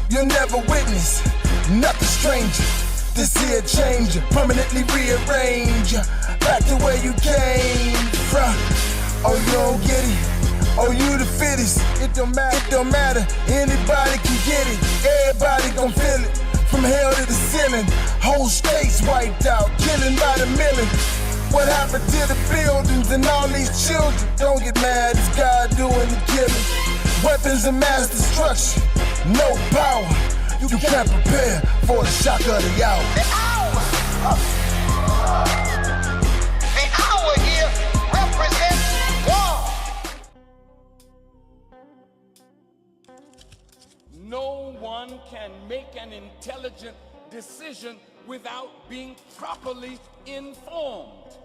You'll never witness nothing stranger. This here change, permanently rearrange back to where you came from. Oh, you don't get it. Oh, you the fittest. It don't matter. Anybody can get it. Everybody gon' feel it. From hell to the ceiling. Whole states wiped out, killing by the million. What happened to the buildings and all these children? Don't get mad, it's God doing the killing. Weapons of mass destruction, no power. You can't prepare for the shock of the hour. The hour here represents war. No one can make an intelligent decision without being properly informed.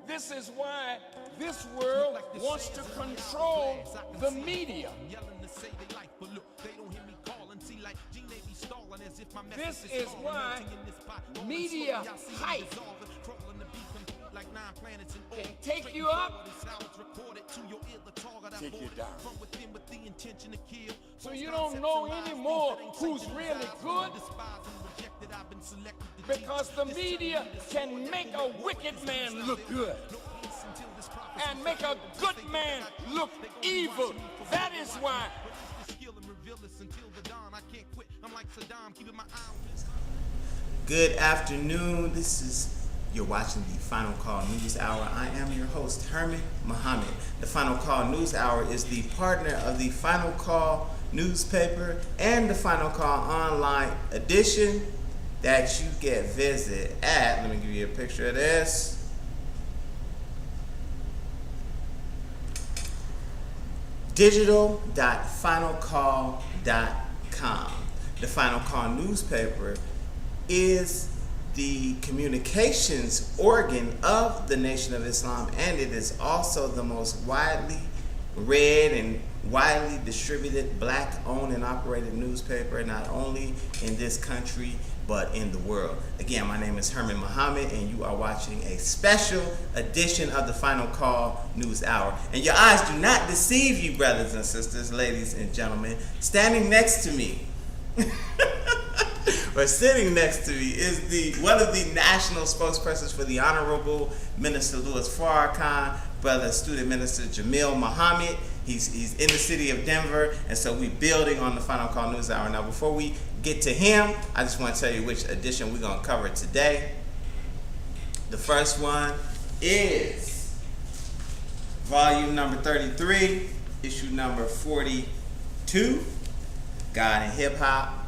This is why this world wants to control the media. This is why media hype can take you up, take you down. So you don't know anymore who's really good, because the media can make a wicked man look good and make a good man look evil. That is why. Good afternoon. You're watching the Final Call News Hour. I am your host, Herman Muhammad. The Final Call News Hour is the partner of the Final Call newspaper and the Final Call online edition that you get visit at. Let me give you a picture of this. digital.finalcall.com. The Final Call newspaper is the communications organ of the Nation of Islam, and it is also the most widely read and widely distributed black owned and operated newspaper, not only in this country but in the world. Again, my name is Herman Muhammad, and you are watching a special edition of the Final Call News Hour. And your eyes do not deceive you, brothers and sisters, ladies and gentlemen. Standing next to me or sitting next to me is one of the national spokespersons for the Honorable Minister Louis Farrakhan, brother student minister Jamil Muhammad. He's in the city of Denver, and so we're building on the Final Call News Hour. Now, before we get to him, I just want to tell you which edition we're going to cover today. The first one is volume number 33, issue number 42, God and Hip Hop,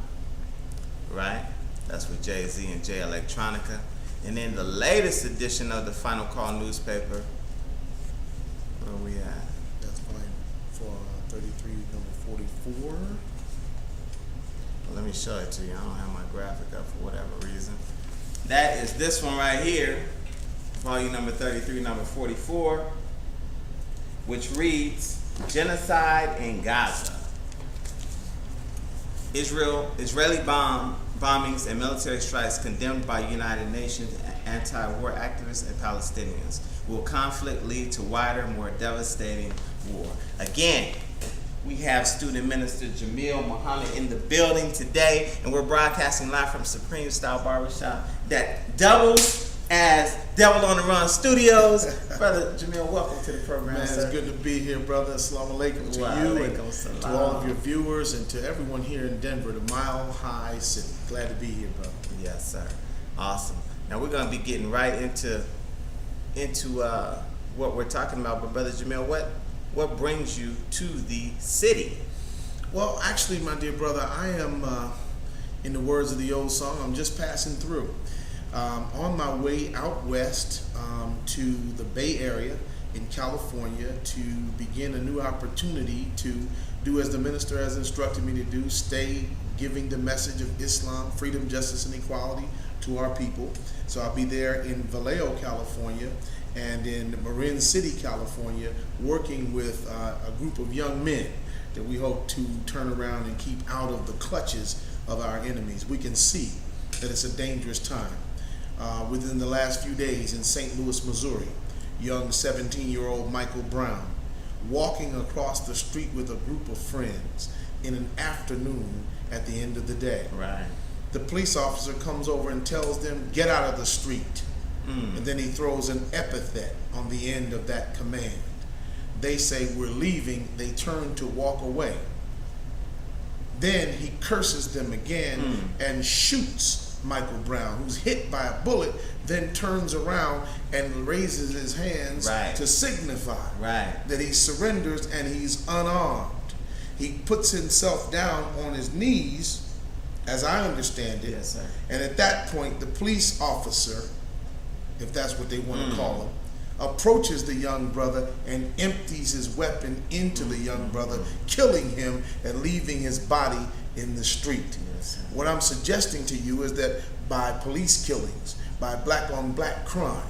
right? That's with Jay-Z and Jay Electronica. And then the latest edition of the Final Call newspaper, where we at? That's volume for 33, number 44. Well, let me show it to you. I don't have my graphic up for whatever reason. That is this one right here, volume number 33, number 44, which reads, Genocide in Gaza. Israeli bombings and military strikes condemned by United Nations anti-war activists and Palestinians. Will conflict lead to wider, more devastating war? Again, we have student minister Jamil Muhammad in the building today, and we're broadcasting live from Supreme Style Barbershop that doubles as Devil on the Run Studios. Brother Jamil, welcome to the program. Man, sir. it's good to be here, brother. Assalamu alaikum to you and to all of your viewers and to everyone here in Denver, the Mile High City. Glad to be here, brother. Yes, sir. Awesome. Now we're going to be getting right into what we're talking about. But Brother Jamil, what brings you to the city? Well, actually, my dear brother, I am, in the words of the old song, I'm just passing through. On my way out west to the Bay Area in California to begin a new opportunity to do as the minister has instructed me to do, stay giving the message of Islam, freedom, justice, and equality to our people. So I'll be there in Vallejo, California, and in Marin City, California, working with a group of young men that we hope to turn around and keep out of the clutches of our enemies. We can see that it's a dangerous time. Within the last few days in St. Louis, Missouri, young 17-year-old Michael Brown walking across the street with a group of friends in an afternoon at the end of the day. Right. The police officer comes over and tells them, get out of the street. And then he throws an epithet on the end of that command. They say, we're leaving. They turn to walk away. Then he curses them again and shoots Michael Brown, who's hit by a bullet, then turns around and raises his hands to signify that he surrenders and he's unarmed. He puts himself down on his knees, as I understand it. Yes, sir. And at that point, the police officer, if that's what they want to call him, approaches the young brother and empties his weapon into the young brother, killing him and leaving his body in the street. Yes, what I'm suggesting to you is that by police killings, by black on black crime,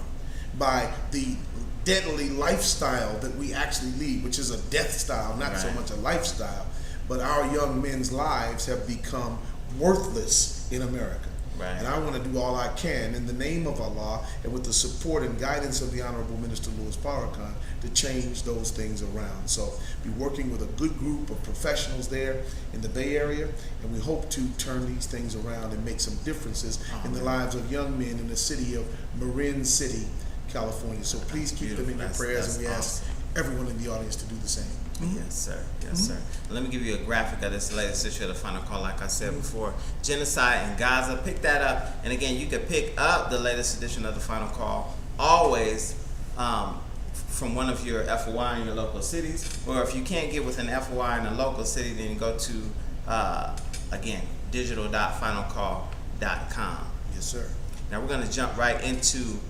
by the deadly lifestyle that we actually lead, which is a death style, not so much a lifestyle, but our young men's lives have become worthless in America. And I want to do all I can in the name of Allah and with the support and guidance of the Honorable Minister Louis Farrakhan to change those things around. So be working with a good group of professionals there in the Bay Area, and we hope to turn these things around and make some differences in the lives of young men in the city of Marin City, California. So please keep them in your prayers, and we ask everyone in the audience to do the same. Yes, sir. Yes, sir. Let me give you a graphic of this latest issue of the Final Call. Like I said before, genocide in Gaza. Pick that up. And again, you can pick up the latest edition of the Final Call always from one of your FOI in your local cities. Or if you can't get with an FOI in a local city, then you go to, again, digital.finalcall.com. Yes, sir. Now we're going to jump right into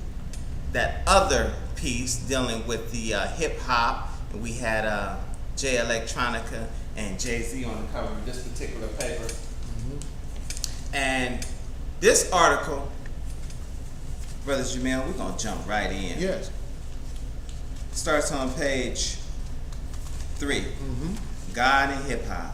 that other piece dealing with the hip-hop. We had Jay Electronica and Jay-Z on the cover of this particular paper. And this article, Brother Jamil, we're going to jump right in. Yes. Starts on page 3. God and hip-hop.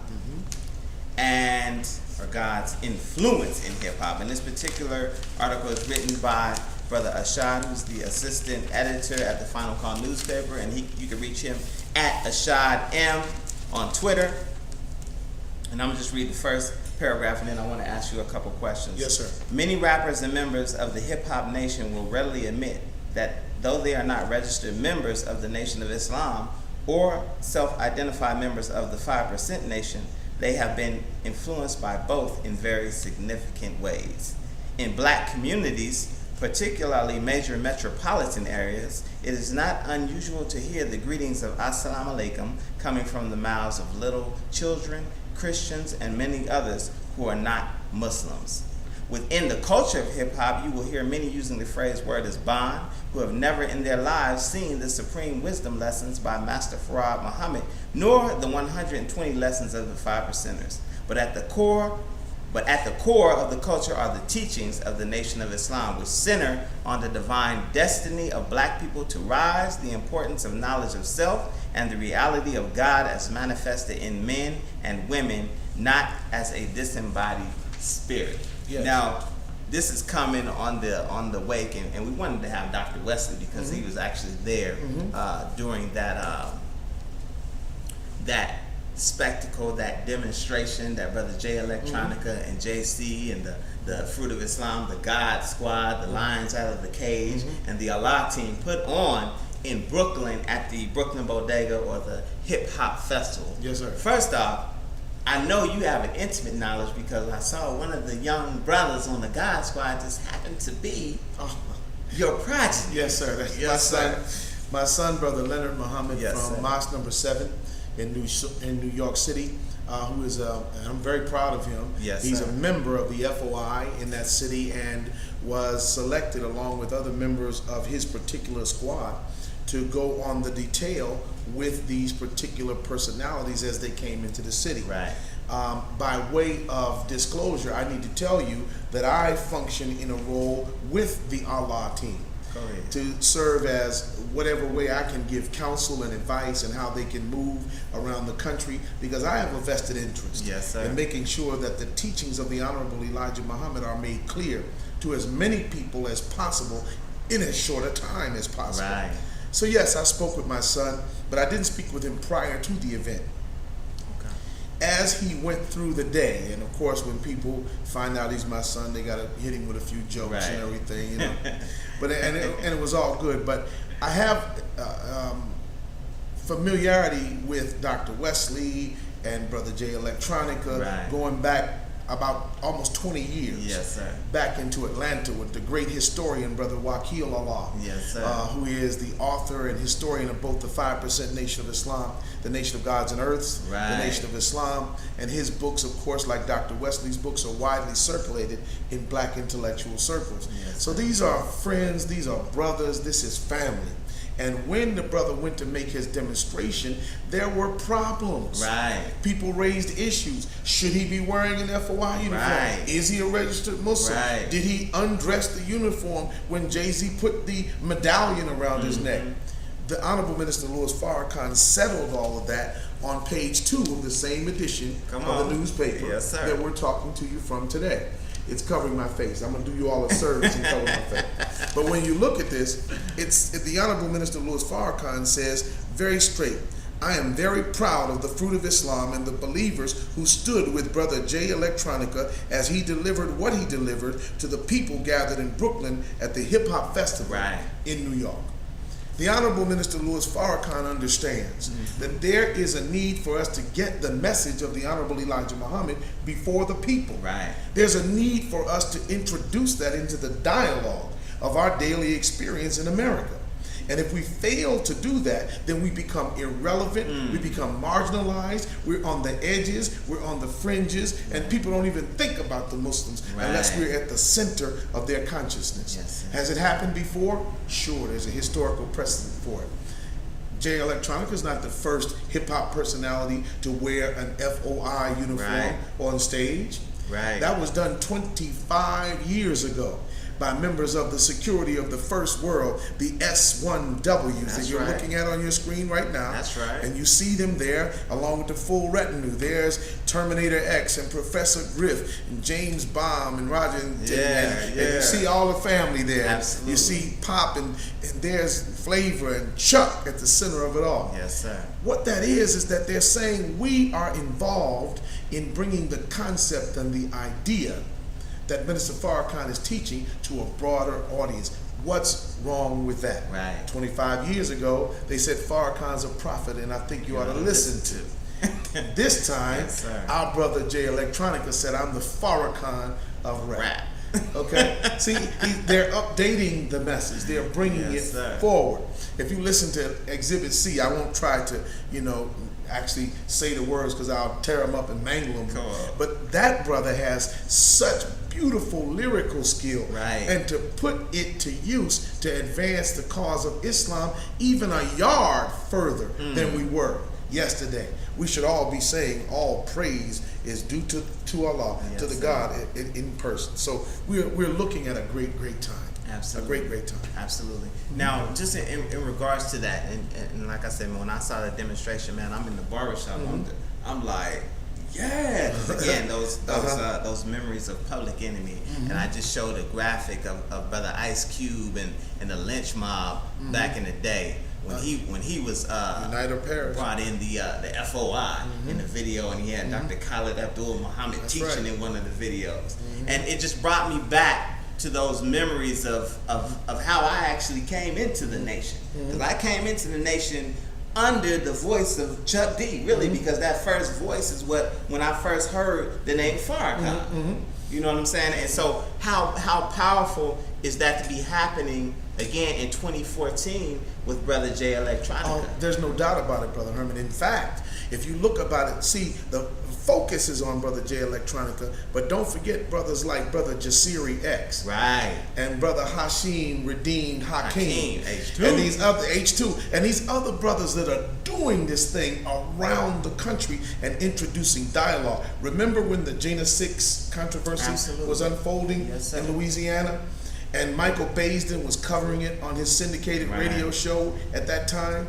And, or God's influence in hip-hop. And this particular article is written by Brother Ashad, who's the assistant editor at the Final Call newspaper, and you can reach him at Ashad M on Twitter. And I'm gonna just read the first paragraph, and then I want to ask you a couple questions. Yes, sir. Many rappers and members of the hip hop nation will readily admit that though they are not registered members of the Nation of Islam or self-identified members of the 5% Nation, they have been influenced by both in very significant ways. In black communities, particularly major metropolitan areas, it is not unusual to hear the greetings of Assalamu alaikum coming from the mouths of little children, Christians, and many others who are not Muslims. Within the culture of hip-hop, you will hear many using the phrase word as bond, who have never in their lives seen the supreme wisdom lessons by Master Farad Muhammad, nor the 120 lessons of the 5%ers. But at the core of the culture are the teachings of the Nation of Islam, which center on the divine destiny of black people to rise, the importance of knowledge of self, and the reality of God as manifested in men and women, not as a disembodied spirit. Yes. Now, this is coming on the wake, and we wanted to have Dr. Wesley because he was actually there during that spectacle, that demonstration that Brother Jay Electronica and JC and the Fruit of Islam, the God Squad, the Lions Out of the Cage, and the Allah team put on in Brooklyn at the Brooklyn Bodega, or the Hip Hop Festival. Yes, sir. First off, I know you have an intimate knowledge because I saw one of the young brothers on the God Squad just happened to be your progeny. Yes, sir. That's yes, my son, Brother Leonard Muhammad, from sir. Mosque number 7 in New York City, who is and I'm very proud of him. Yes, he's sir. a member of the FOI in that city and was selected along with other members of his particular squad to go on the detail with these particular personalities as they came into the city. Right. By way of disclosure, I need to tell you that I function in a role with the Allah team to serve as whatever way I can give counsel and advice and how they can move around the country, because I have a vested interest in making sure that the teachings of the Honorable Elijah Muhammad are made clear to as many people as possible in as short a time as possible. Right. So yes, I spoke with my son, but I didn't speak with him prior to the event. as he went through the day, and of course, when people find out he's my son, they gotta hit him with a few jokes Right. and everything, you know. But and it was all good. But I have familiarity with Dr. Wesley and Brother J Electronica, Right. going back about almost 20 years. Yes, sir. Back into Atlanta with the great historian, Brother Waqil Allah. Yes, sir. Who is the author and historian of both the 5% Nation of Islam, the Nation of Gods and Earths, Right. the Nation of Islam, and his books, of course, like Dr. Wesley's books, are widely circulated in black intellectual circles. Yes, so these are friends, these are brothers, this is family. And when the brother went to make his demonstration, there were problems. Right. People raised issues. Should he be wearing an FOI uniform? Right. Is he a registered Muslim? Right. Did he undress the uniform when Jay-Z put the medallion around his neck? The Honorable Minister Louis Farrakhan settled all of that on page 2 of the same edition Come of the on. newspaper Yes, sir. that we're talking to you from today. It's covering my face. I'm going to do you all a service and cover my face. But when you look at this, the Honorable Minister Louis Farrakhan says very straight, I am very proud of the Fruit of Islam and the believers who stood with Brother J Electronica as he delivered what he delivered to the people gathered in Brooklyn at the Hip Hop Festival Right. in New York. The Honorable Minister Louis Farrakhan understands that there is a need for us to get the message of the Honorable Elijah Muhammad before the people. Right. There's a need for us to introduce that into the dialogue of our daily experience in America. And if we fail to do that, then we become irrelevant, we become marginalized, we're on the edges, we're on the fringes, and people don't even think about the Muslims unless Right. we're at the center of their consciousness. Yes, sir. Has it happened before? Sure, there's a historical precedent for it. Jay Electronica is not the first hip-hop personality to wear an FOI uniform Right. on stage. Right. That was done 25 years ago by members of the security of the First World, the S1Ws that That's you're right. looking at on your screen right now. That's right. And you see them there along with the full retinue. There's Terminator X and Professor Griff and James Baum and Roger and and you see all the family there. Absolutely. You see Pop and there's Flavor and Chuck at the center of it all. Yes, sir. What that is that they're saying we are involved in bringing the concept and the idea that Minister Farrakhan is teaching to a broader audience. What's wrong with that? Right. 25 years ago, they said Farrakhan's a prophet, and I think you ought to listen to. This time, Yes, sir. our brother Jay Electronica said, I'm the Farrakhan of rap. Rap. Okay? See, they're updating the message. They're bringing Yes, it sir. forward. If you listen to Exhibit C, I won't try to, actually say the words because I'll tear them up and mangle them. Come on. But that brother has such beautiful lyrical skill. Right. And to put it to use to advance the cause of Islam even a yard further than we were yesterday. We should all be saying all praise is due to Allah, to the Yes, God in person. So we're looking at a great time. Absolutely. A great time. Absolutely. Now, just in regards to that, and like I said, man, when I saw the demonstration, man, I'm in the barbershop. I'm like, yeah. Again, those memories of Public Enemy, and I just showed a graphic of Brother Ice Cube and the lynch mob back in the day when he was Unite or perish. brought in the FOI in the video, and he had Dr. Khalid Abdul Muhammad That's teaching right. in one of the videos, and it just brought me back to those memories of how I actually came into the nation. Because I came into the nation under the voice of Chuck D, really, because that first voice is when I first heard the name Farrakhan. You know what I'm saying? And so how powerful is that to be happening again in 2014 with Brother J Electronica? Oh, there's no doubt about it, Brother Herman. In fact, if you look about it, see, the focus is on Brother J Electronica, but don't forget brothers like Brother Jasiri X. Right. And Brother Hashim Redeemed Hakeem. H2. And these other H2. And these other brothers that are doing this thing around the country and introducing dialogue. Remember when the Jena 6 controversy Absolutely. was unfolding Yes, sir. in Louisiana? And Michael Baisden was covering it on his syndicated Right. radio show at that time.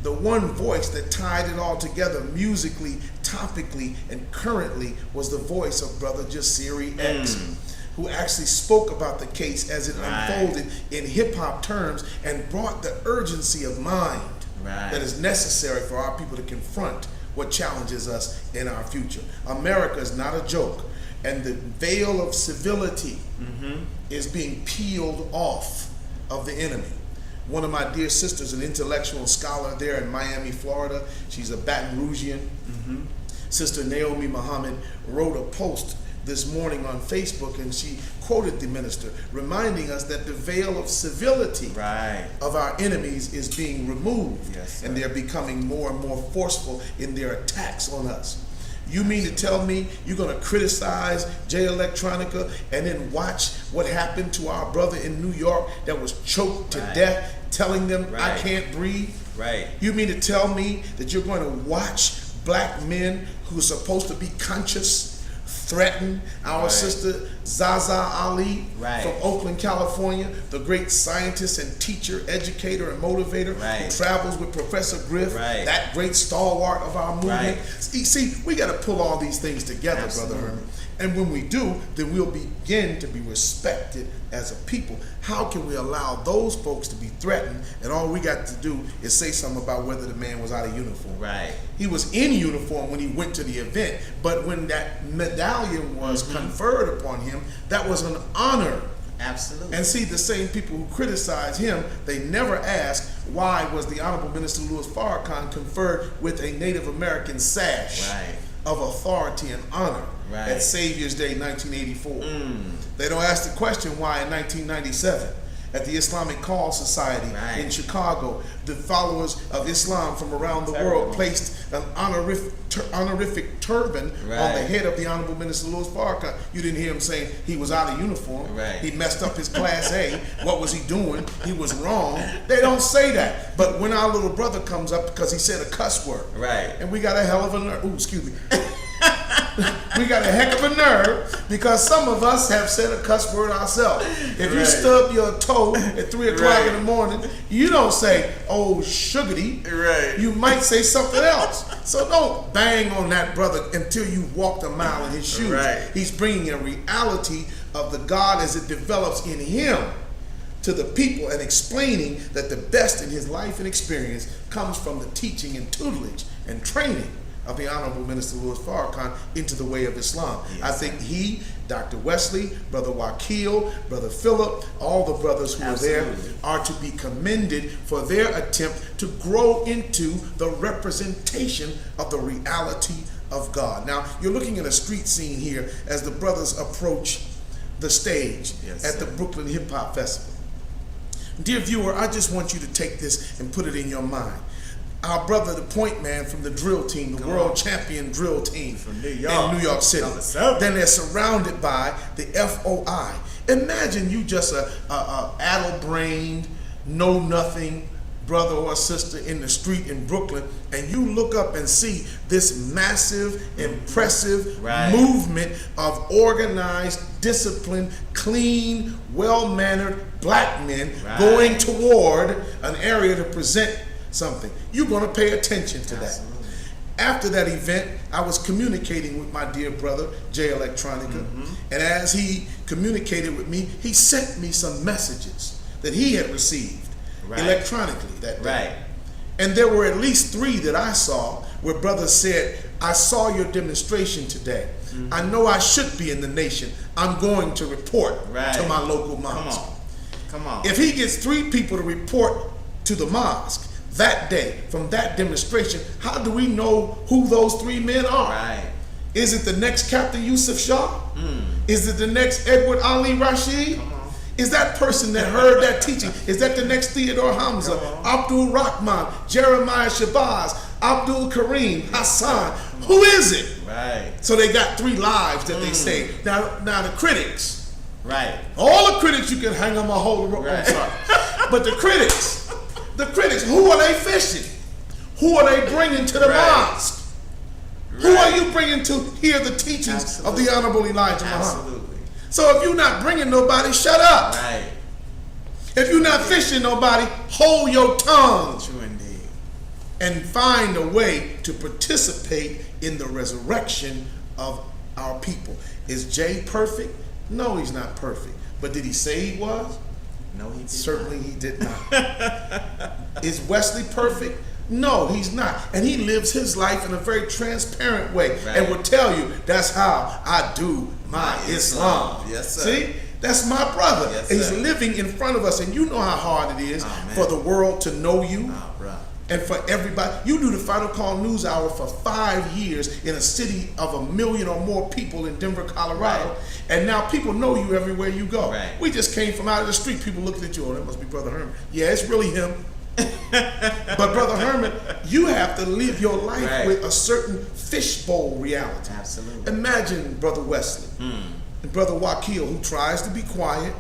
The one voice that tied it all together musically, topically, and currently was the voice of Brother Jasiri X, who actually spoke about the case as it Right. unfolded in hip-hop terms and brought the urgency of mind Right. that is necessary for our people to confront what challenges us in our future. America is not a joke, and the veil of civility is being peeled off of the enemy. One of my dear sisters, an intellectual scholar there in Miami, Florida, she's a Baton Rougean, Sister Naomi Muhammad, wrote a post this morning on Facebook, and she quoted the minister, reminding us that the veil of civility of our enemies is being removed, and they're becoming more and more forceful in their attacks on us. You mean to tell me you're going to criticize Jay Electronica and then watch what happened to our brother in New York that was choked to death, telling them I can't breathe? You mean to tell me that you're going to watch black men who are supposed to be conscious threaten our sister Zaza Ali from Oakland, California, the great scientist and teacher, educator, and motivator who travels with Professor Griff, that great stalwart of our movement? See, we got to pull all these things together, Brother Herman. And when we do, then we'll begin to be respected as a people. How can we allow those folks to be threatened, and all we got to do is say something about whether the man was out of uniform? He was in uniform when he went to the event, but when that medallion was conferred upon him, that was an honor. Absolutely. And see, the same people who criticize him, they never ask why was the Honorable Minister Louis Farrakhan conferred with a Native American sash of authority and honor at Savior's Day 1984. They don't ask the question why in 1997 at the Islamic Call Society in Chicago, the followers of Islam from around the world placed an honorific turban on the head of the Honorable Minister Louis Farrakhan. You didn't hear him saying he was out of uniform. He messed up his Class A. What was he doing? He was wrong. They don't say that. But when our little brother comes up because he said a cuss word, and we got a hell of a nerve. Ooh, excuse me. We got a heck of a nerve because some of us have said a cuss word ourselves. If you stub your toe at 3 o'clock in the morning, you don't say, oh, sugary. You might say something else. So don't bang on that brother until you walked a mile in his shoes. He's bringing a reality of the God as it develops in him to the people and explaining that the best in his life and experience comes from the teaching and tutelage and training of the Honorable Minister Louis Farrakhan into the way of Islam. I think he, Dr. Wesley, Brother Wakil, Brother Philip, all the brothers who are there are to be commended for their attempt to grow into the representation of the reality of God. Now, you're looking at a street scene here as the brothers approach the stage at the Brooklyn Hip Hop Festival. Dear viewer, I just want you to take this and put it in your mind. Our brother, the point man from the drill team, the world champion drill team from New York City. Then they're surrounded by the FOI. Imagine you just a addle-brained, know-nothing brother or sister in the street in Brooklyn, and you look up and see this massive, impressive movement of organized, disciplined, clean, well-mannered black men going toward an area to present something. You're going to pay attention to that. After that event, I was communicating with my dear brother, Jay Electronica, and as he communicated with me, he sent me some messages that he had received electronically that day. And there were at least 3 that I saw where brothers said, I saw your demonstration today. I know I should be in the nation. I'm going to report to my local mosque. Come on. If he gets 3 people to report to the mosque that day from that demonstration, how do we know who those 3 men are? Is it the next Captain Yusuf Shah? Is it the next Edward Ali Rashid? Is that person that heard that teaching? Is that the next Theodore Hamza, Abdul Rahman, Jeremiah Shabazz, Abdul Karim, Hassan? Who is it? So they got 3 lives that they saved. Now the critics, all the critics, you can hang them a whole rope. I'm sorry. But the critics, who are they fishing? Who are they bringing to the mosque? Who are you bringing to hear the teachings of the Honorable Elijah Muhammad? So if you're not bringing nobody, shut up. If you're not fishing nobody, hold your tongue. True indeed. And find a way to participate in the resurrection of our people. Is Jay perfect? No, he's not perfect. But did he say he was? No, he did Certainly not. He did not. Is Wesley perfect? No, he's not. And he lives his life in a very transparent way Right. and will tell you, that's how I do my Islam. Yes, sir. See? That's my brother. Yes, He's sir. living in front of us, and you know how hard it is Oh, man. for the world to know you. Oh, bro. And for everybody, you do the Final Call News Hour for 5 years in a city of 1 million or more people in Denver, Colorado. Right. And now people know you everywhere you go. Right. We just came from out of the street. People looked at you, oh, that must be Brother Herman. Yeah, it's really him. But Brother Herman, you have to live your life Right. with a certain fishbowl reality. Absolutely. Imagine Brother Wesley and Brother Wakil, who tries to be quiet,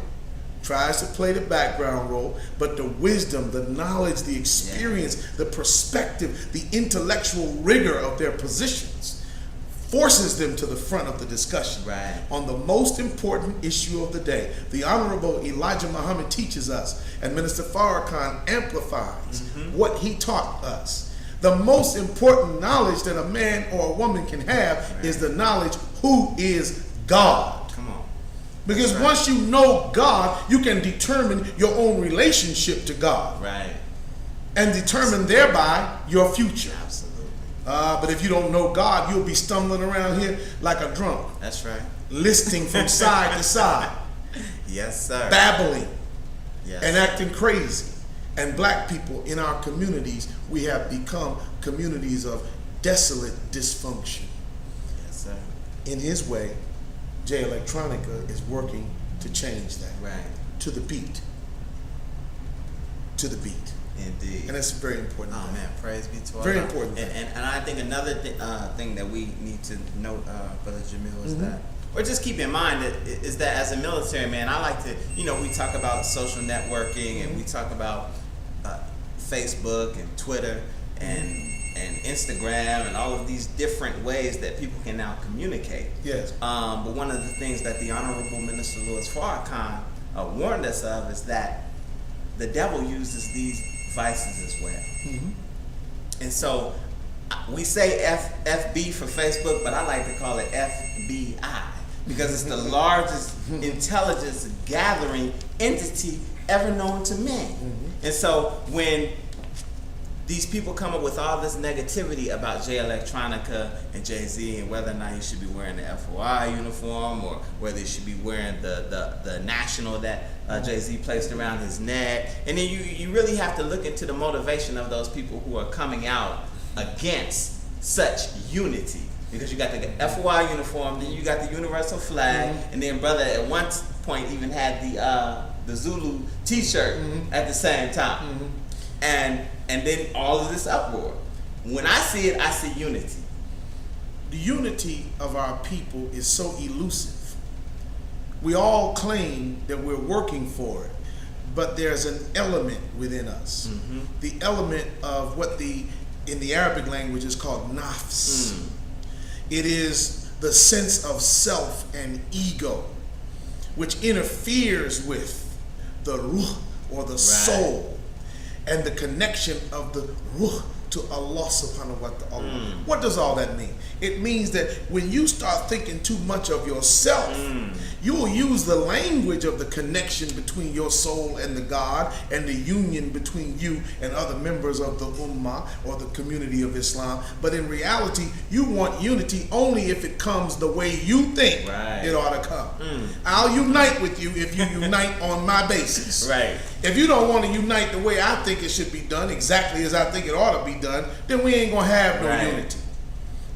tries to play the background role, but the wisdom, the knowledge, the experience, the perspective, the intellectual rigor of their positions forces them to the front of the discussion Right. on the most important issue of the day. The Honorable Elijah Muhammad teaches us, and Minister Farrakhan amplifies what he taught us. The most important knowledge that a man or a woman can have is the knowledge who is God. Come on. Because Right. once you know God, you can determine your own relationship to God Right. and determine thereby your future. Absolutely. But if you don't know God, you'll be stumbling around here like a drunk, That's right. listing from side to side, Yes, sir. babbling Yes. and acting crazy. And black people in our communities, we have become communities of desolate dysfunction. Yes, sir. In his way, Jay Electronica is working to change that. Right. To the beat. To the beat. Indeed. And that's very important. Oh man, praise be to Allah. Very important. And I think another thing that we need to note, Brother Jamil, is that, or just keep in mind that is that as a military man, I like to, we talk about social networking and we talk about Facebook and Twitter and Instagram and all of these different ways that people can now communicate. Yes. But one of the things that the Honorable Minister Louis Farrakhan warned us of is that the devil uses these vices as well. And so we say FB for Facebook, but I like to call it FBI because it's the largest intelligence gathering entity ever known to man. And so when these people come up with all this negativity about Jay Electronica and Jay-Z and whether or not he should be wearing the FOI uniform or whether he should be wearing the national that Jay-Z placed around his neck. And then you really have to look into the motivation of those people who are coming out against such unity. Because you got the FOI uniform, then you got the universal flag, and then brother at one point even had the Zulu t-shirt at the same time. And then all of this uproar. When I see it, I see unity. The unity of our people is so elusive. We all claim that we're working for it, but there's an element within us. The element of what in the Arabic language is called nafs. It is the sense of self and ego, which interferes with the ruh or the soul and the connection of the ruh to Allah subhanahu wa ta'ala. What does all that mean? It means that when you start thinking too much of yourself, you will use the language of the connection between your soul and the God and the union between you and other members of the Ummah or the community of Islam. But in reality, you want unity only if it comes the way you think it ought to come. I'll unite with you if you unite on my basis. Right. If you don't want to unite the way I think it should be done, exactly as I think it ought to be done, then we ain't gonna have no unity.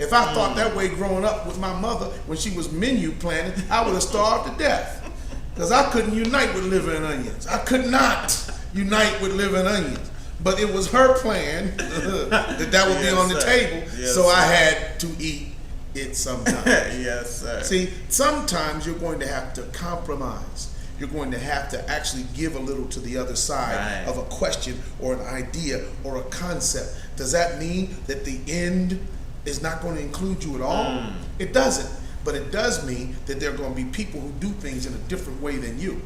If I thought that way growing up with my mother when she was menu planning, I would have starved to death. Because I couldn't unite with liver and onions. I could not unite with liver and onions. But it was her plan that would be on the table, so I had to eat it sometimes. Yes, sir. See, sometimes you're going to have to compromise. You're going to have to actually give a little to the other side of a question or an idea or a concept. Does that mean that the end is not going to include you at all? It doesn't. But it does mean that there are going to be people who do things in a different way than you,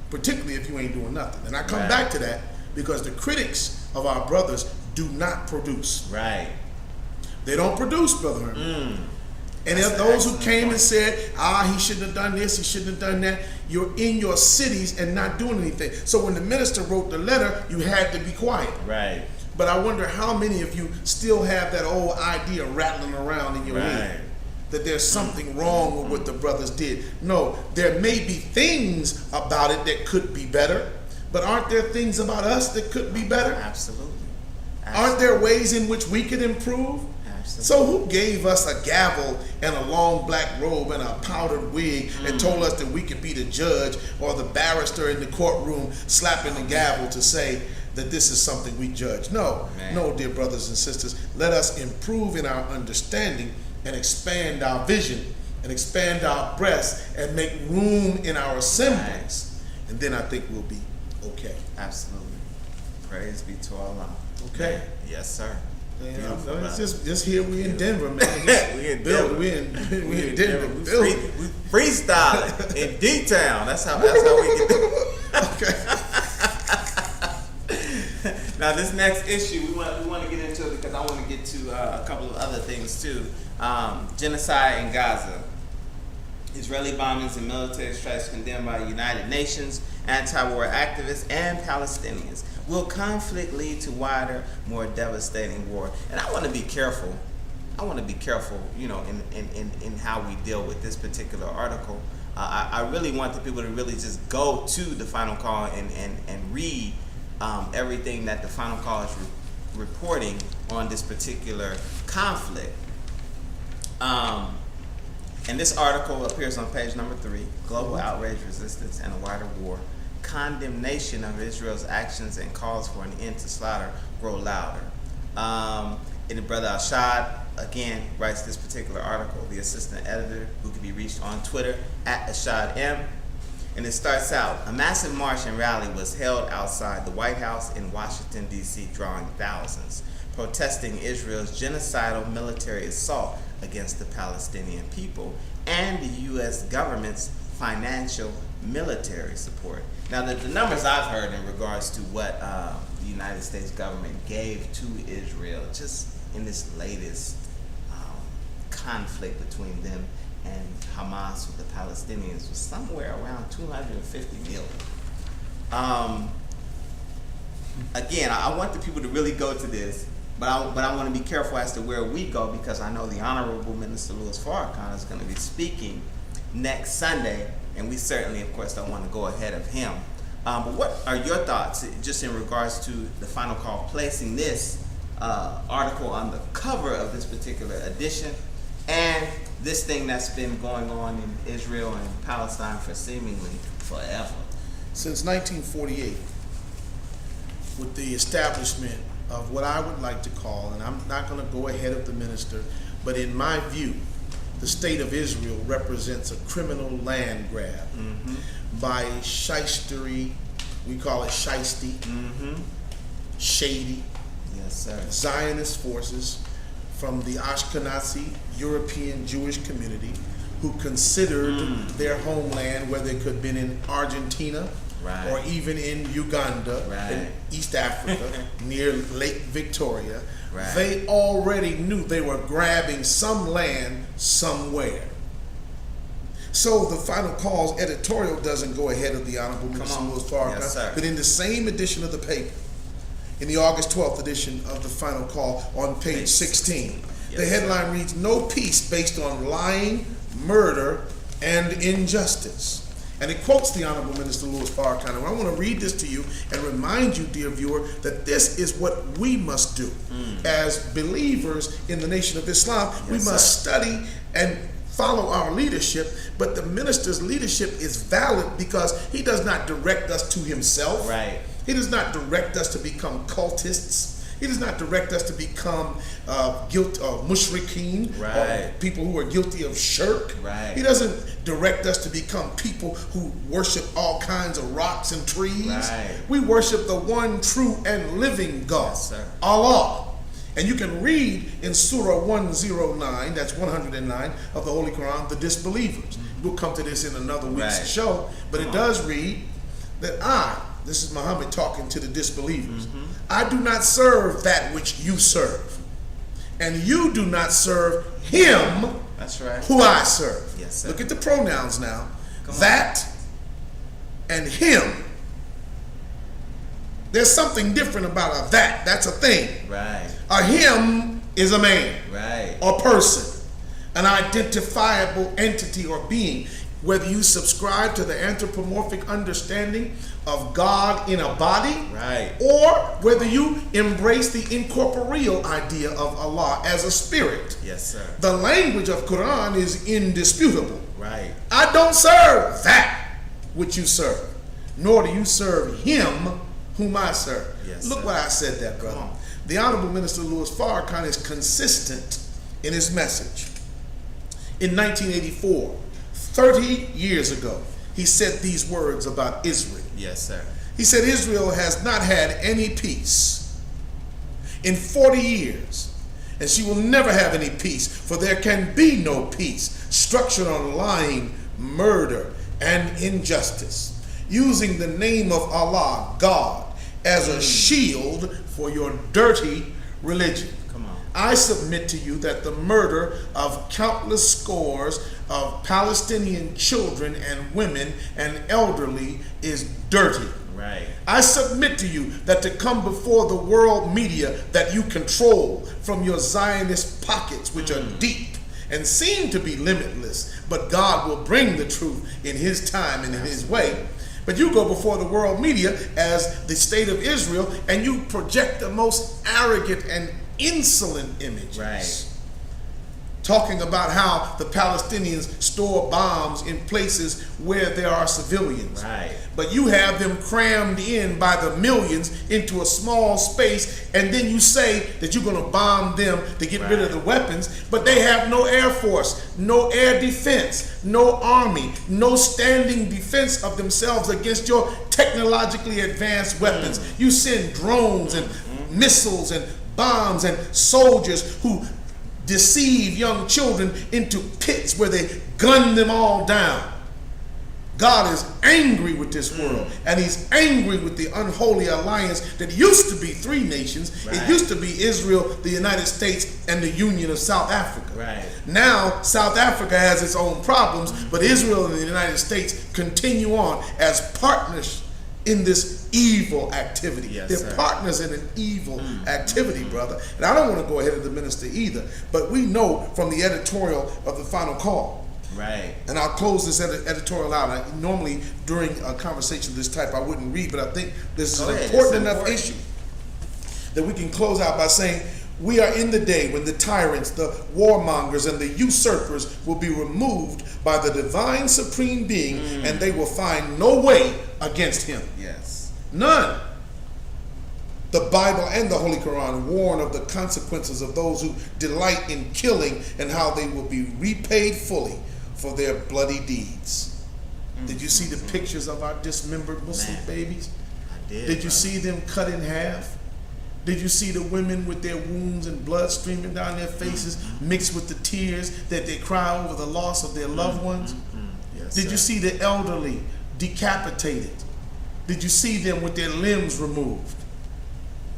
particularly if you ain't doing nothing. And I come back to that because the critics of our brothers do not produce. They don't produce, Brother Herman. And if those who came and said, he shouldn't have done this, he shouldn't have done that, you're in your cities and not doing anything. So when the minister wrote the letter, you had to be quiet. But I wonder how many of you still have that old idea rattling around in your head that there's something wrong with what the brothers did. No, there may be things about it that could be better, but aren't there things about us that could be better? Absolutely. Aren't there ways in which we could improve? Absolutely. So who gave us a gavel and a long black robe and a powdered wig and told us that we could be the judge or the barrister in the courtroom slapping the gavel to say that this is something we judge? No, no, dear brothers and sisters. Let us improve in our understanding and expand our vision and expand our breasts and make room in our assemblies. And then I think we'll be okay. Absolutely. Praise be to Allah. Okay. Yes, sir. It's just here we in Denver, man. we in Denver. We in Denver. We freestyling in D-Town. That's how we get there. Okay. Now this next issue we want to get into it because I want to get to a couple of other things too. Genocide in Gaza. Israeli bombings and military strikes condemned by the United Nations, anti-war activists, and Palestinians. Will conflict lead to wider, more devastating war? And I want to be careful. You know, in how we deal with this particular article. I really want the people to really just go to the Final Call and read everything that the Final Call is reporting on this particular conflict. And this article appears on page number 3, Global Outrage, Resistance, and a Wider War. Condemnation of Israel's actions and calls for an end to slaughter grow louder. And the brother Ashad, again, writes this particular article, the assistant editor, who can be reached on Twitter, @AshadM. And it starts out, a massive march and rally was held outside the White House in Washington, D.C., drawing thousands, protesting Israel's genocidal military assault against the Palestinian people and the U.S. government's financial military support. Now, the numbers I've heard in regards to what the United States government gave to Israel just in this latest conflict between them and Hamas with the Palestinians was somewhere around $250 million. Again, I want the people to really go to this, but I want to be careful as to where we go, because I know the Honorable Minister Louis Farrakhan is going to be speaking next Sunday, and we certainly, of course, don't want to go ahead of him. But what are your thoughts just in regards to the Final Call placing this article on the cover of this particular edition, and this thing that's been going on in Israel and Palestine for seemingly forever? Since 1948, with the establishment of what I would like to call, and I'm not going to go ahead of the minister, but in my view, the state of Israel represents a criminal land grab by shystery, we call it shiesty, shady, yes, sir, Zionist forces from the Ashkenazi European Jewish community who considered their homeland, whether it could have been in Argentina, right, or even in Uganda, right, in East Africa, near Lake Victoria, right, they already knew they were grabbing some land somewhere. So the Final Call's editorial doesn't go ahead of the Honorable Minister Louis Farrakhan, yes, sir, but in the same edition of the paper, in the August 12th edition of the Final Call on page 16, yes, the headline reads, "No peace based on lying, murder, and injustice." And it quotes the Honorable Minister Louis Farrakhan. And I want to read this to you and remind you, dear viewer, that this is what we must do. As believers in the Nation of Islam, yes, we must study and follow our leadership, but the minister's leadership is valid because he does not direct us to himself. Right. He does not direct us to become cultists. He does not direct us to become mushrikeen, right, or people who are guilty of shirk. Right. He doesn't direct us to become people who worship all kinds of rocks and trees. Right. We worship the one true and living God, yes, sir, Allah. And you can read in Surah 109, that's 109 of the Holy Quran, the disbelievers. We'll come to this in another week's right, show, but it does read that this is Muhammad talking to the disbelievers, I do not serve that which you serve, and you do not serve him, that's right, who I serve. Yes, sir. Look at the pronouns now. That and him There's something different about a that. That's a thing. Right. A him is a man. Right. Or person. An identifiable entity or being. Whether you subscribe to the anthropomorphic understanding of God in a body, right, or whether you embrace the incorporeal idea of Allah as a spirit. Yes, sir. The language of Quran is indisputable. Right. I don't serve that which you serve, nor do you serve him whom I serve. Yes, Look sir. why I said that, brother. The Honorable Minister Louis Farrakhan is consistent in his message. In 1984, 30 years ago, he said these words about Israel. Yes, sir. He said, Israel has not had any peace in 40 years, and she will never have any peace, for there can be no peace structured on lying, murder, and injustice, using the name of Allah, God, as a shield for your dirty religion. Come on. I submit to you that the murder of countless scores of Palestinian children and women and elderly is dirty. Right. I submit to you that to come before the world media that you control from your Zionist pockets, which are deep and seem to be limitless, but God will bring the truth in his time and in his way. But you go before the world media as the state of Israel and you project the most arrogant and insolent images. Right. Talking about how the Palestinians store bombs in places where there are civilians. Right. But you have them crammed in by the millions into a small space, and then you say that you're going to bomb them to get rid of the weapons, but they have no air force, no air defense, no army, no standing defense of themselves against your technologically advanced weapons. You send drones and missiles and bombs and soldiers who deceive young children into pits where they gun them all down. God is angry with this world, and he's angry with the unholy alliance that used to be three nations. Right. It used to be Israel, the United States, and the Union of South Africa. Right. Now, South Africa has its own problems, but Israel and the United States continue on as partners in this evil activity. Yes, They're sir. partners in an evil activity, brother. And I don't want to go ahead of the minister either, but we know from the editorial of the Final Call. Right. And I'll close this editorial out. Normally, during a conversation of this type, I wouldn't read, but I think this is Go an ahead. important It's enough important. issue that we can close out by saying, we are in the day when the tyrants, the warmongers, and the usurpers will be removed by the divine supreme being, and they will find no way against him. Yes. None. The Bible and the Holy Quran warn of the consequences of those who delight in killing and how they will be repaid fully for their bloody deeds. Did you see the pictures of our dismembered Muslim babies? I did. Did you see them cut in half? Did you see the women with their wounds and blood streaming down their faces mixed with the tears that they cry over the loss of their loved ones? Yes, Did sir. you see the elderly decapitated? Did you see them with their limbs removed?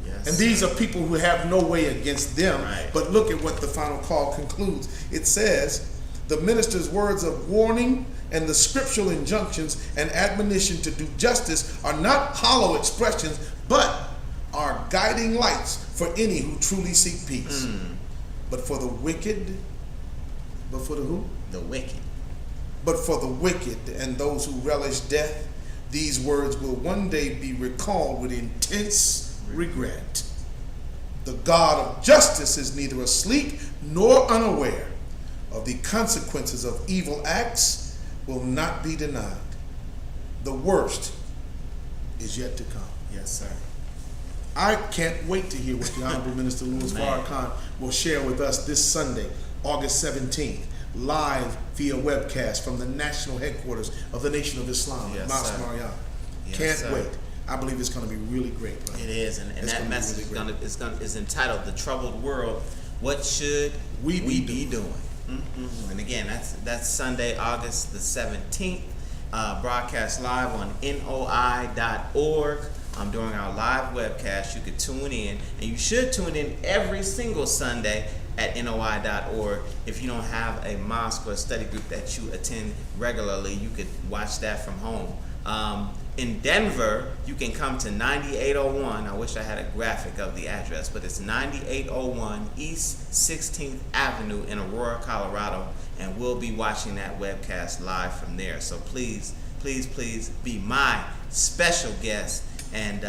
Yes, And these are people who have no way against them. Right. But look at what the Final Call concludes. It says, the minister's words of warning and the scriptural injunctions and admonition to do justice are not hollow expressions, but are guiding lights for any who truly seek peace. But for the wicked, but for the who? The wicked. But for the wicked and those who relish death, these words will one day be recalled with intense regret. The God of justice is neither asleep nor unaware of the consequences of evil acts, will not be denied. The worst is yet to come. Yes, sir. I can't wait to hear what the Honorable Minister Louis Man. Farrakhan will share with us this Sunday, August 17th, live via webcast from the national headquarters of the Nation of Islam, Yes, Mosque sir. Mariam. Yes, Can't sir. wait. I believe it's going to be really great, brother. It is, and It's that gonna be message really great. is entitled "The Troubled World." What should We we be be doing? And again, that's Sunday, August the 17th. Broadcast live on NOI.org. During our live webcast, you could tune in, and you should tune in every single Sunday at NOI.org. If you don't have a mosque or a study group that you attend regularly, you could watch that from home. In Denver, you can come to 9801. I wish I had a graphic of the address, but it's 9801 East 16th Avenue in Aurora, Colorado, and we'll be watching that webcast live from there. So please, please, please be my special guest, and